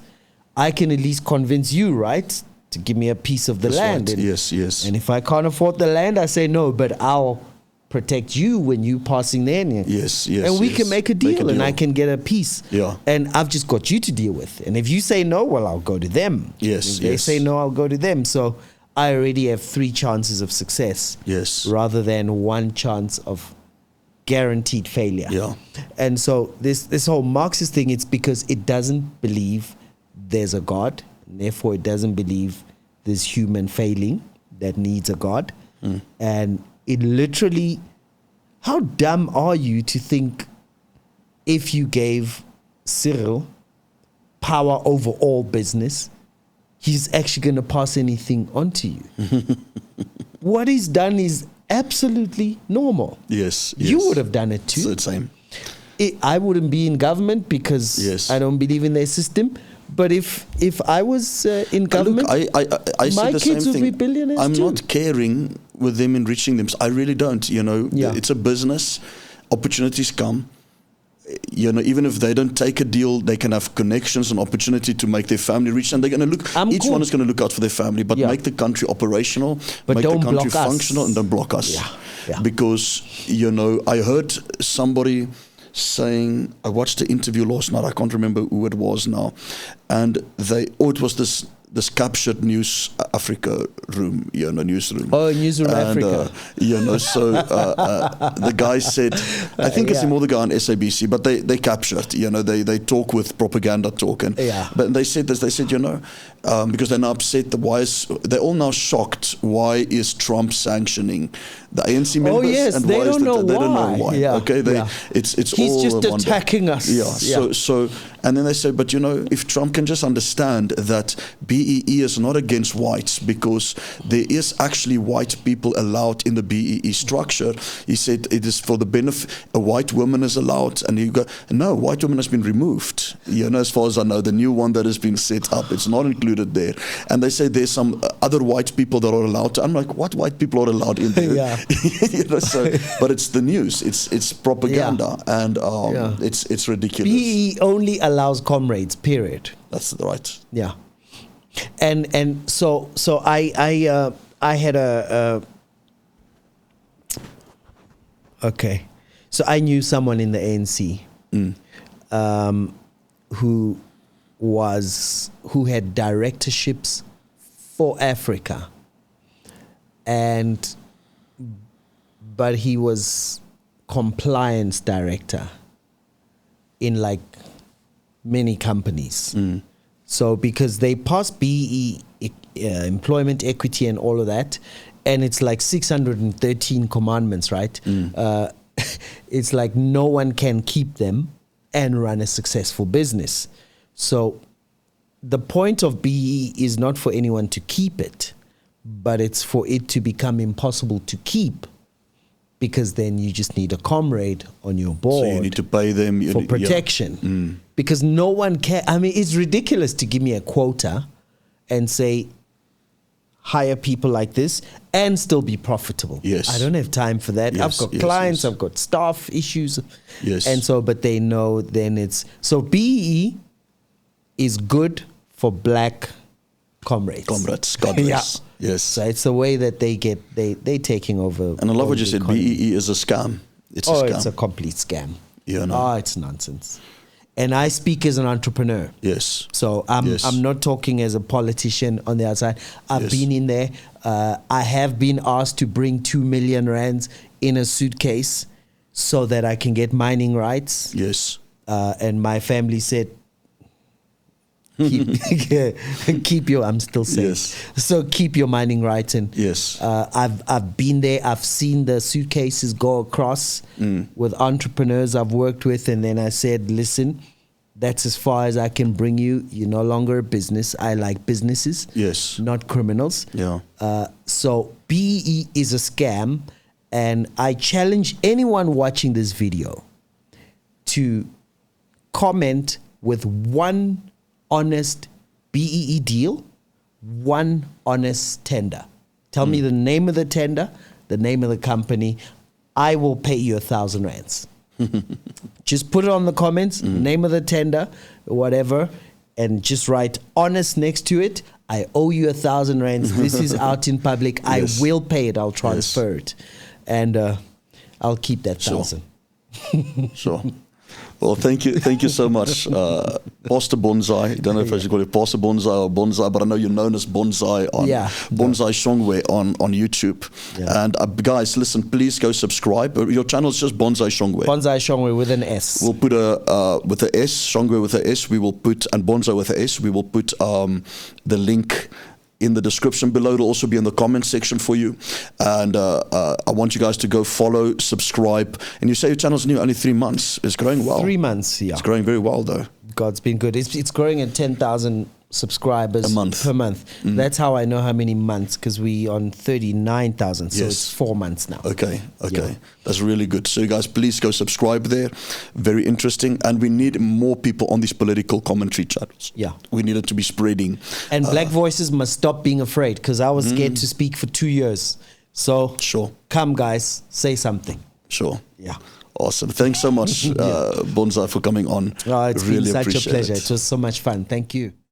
I can at least convince you, right, to give me a piece of the land. Right. Yes. And if I can't afford the land, I say no, but I'll protect you when you passing there. Yes. And we can make a deal, and I can get a piece. Yeah. And I've just got you to deal with. And if you say no, well, I'll go to them. Yes. If they say no, I'll go to them. So I already have 3 chances of success. Yes. Rather than 1 chance of guaranteed failure. Yeah. And so this whole Marxist thing, it's because it doesn't believe there's a God. And therefore, it doesn't believe there's human failing that needs a God. And it literally, how dumb are you to think if you gave Cyril power over all business, he's actually going to pass anything on to you? What he's done is absolutely normal. Yes. You would have done it too. It's the same. I wouldn't be in government because I don't believe in their system. But if I was in government, I see my the kids same would thing. be billionaires I'm too. not caring with them enriching them. I really don't. It's a business. Opportunities come. Even if they don't take a deal, they can have connections and opportunity to make their family rich, and they're going to look. Each one is going to look out for their family, but make the country operational, but make don't the country block functional, us. and don't block us. Yeah. Because I heard somebody saying, I watched the interview last night. I can't remember who it was now, and it was this captured News Africa room, newsroom. Oh, Newsroom Africa. So the guy said, I think it's more the guy on SABC, but they captured, they talk with propaganda talk. But they said this, they said, because they're now upset, they're all now shocked, why is Trump sanctioning the ANC members? Oh, yes, and they why don't know they don't know why. Yeah. Okay, it's He's all just wonder. attacking us. Yeah. So and then they say, but if Trump can just understand that BEE is not against whites, because there is actually white people allowed in the BEE structure. He said it is for the benefit. A white woman is allowed, and you go, no, white woman has been removed. As far as I know, the new one that has been set up, it's not included there. And they say there's some other white people that are allowed to. I'm like, what white people are allowed in there? But it's the news. It's propaganda, and it's ridiculous. BE only allows comrades. Period. That's right. Yeah. And so I had okay. So I knew someone in the ANC who had directorships for Africa, but he was compliance director in like many companies. So because they passed BE, employment equity and all of that, and it's like 613 commandments, right? It's like no one can keep them and run a successful business. So the point of BE is not for anyone to keep it, but it's for it to become impossible to keep, because then you just need a comrade on your board. So you need to pay them for protection. Because no one can. I mean, it's ridiculous to give me a quota and say, hire people like this and still be profitable. Yes. I don't have time for that. I've got clients, I've got staff issues. Yes. And so, but they know then it's, so BE is good for black comrades. Comrades. Yes. So it's the way that they're taking over. And I love what you said. BEE is a scam. It's a scam. It's a complete scam. You know. Oh, it's nonsense. And I speak as an entrepreneur. Yes. So I'm not talking as a politician on the outside. I've been in there. I have been asked to bring 2 million rands in a suitcase so that I can get mining rights. Yes. And my family said, keep your, I'm still saying, so keep your mining rights. And I've been there. I've seen the suitcases go across with entrepreneurs I've worked with. And then I said, listen, that's as far as I can bring you. You're no longer a business. I like businesses, not criminals. Yeah. So BEE is a scam. And I challenge anyone watching this video to comment with one honest BEE deal, one honest tender. Tell me the name of the tender, the name of the company. I will pay you 1,000 rands. Just put it on the comments, name of the tender, whatever, and just write honest next to it. I owe you 1,000 rands. This is out in public. I will pay it. I'll transfer it. And I'll keep that 1,000. Sure. Well, thank you so much, Pastor Bonsai. I don't know if I should call you Pastor Bonsai or Bonsai, but I know you're known as Bonsai on Bonsai Shongwe on YouTube. Yeah. And guys, listen, please go subscribe. Your channel is just Bonsai Shongwe. Bonsai Shongwe with an S. We'll put with a S, Shongwe with a S. We will put, and Bonsai with a S. We will put the link in the description below. It'll also be in the comment section for you. And I want you guys to go follow, subscribe. And you say your channel's new, only 3 months. It's growing well. 3 months, yeah. It's growing very well, though. God's been good. It's growing at 10,000 subscribers per month. That's how I know how many months, because we on 39,000, so it's 4 months now. Okay. That's really good. So you guys, please go subscribe there. Very interesting. And we need more people on these political commentary channels. Yeah. We need it to be spreading. And black voices must stop being afraid, because I was scared to speak for 2 years. So come guys, say something. Sure. Yeah. Awesome. Thanks so much, Bonsai, for coming on. Oh, it's really been such a appreciate pleasure. it. It was so much fun. Thank you.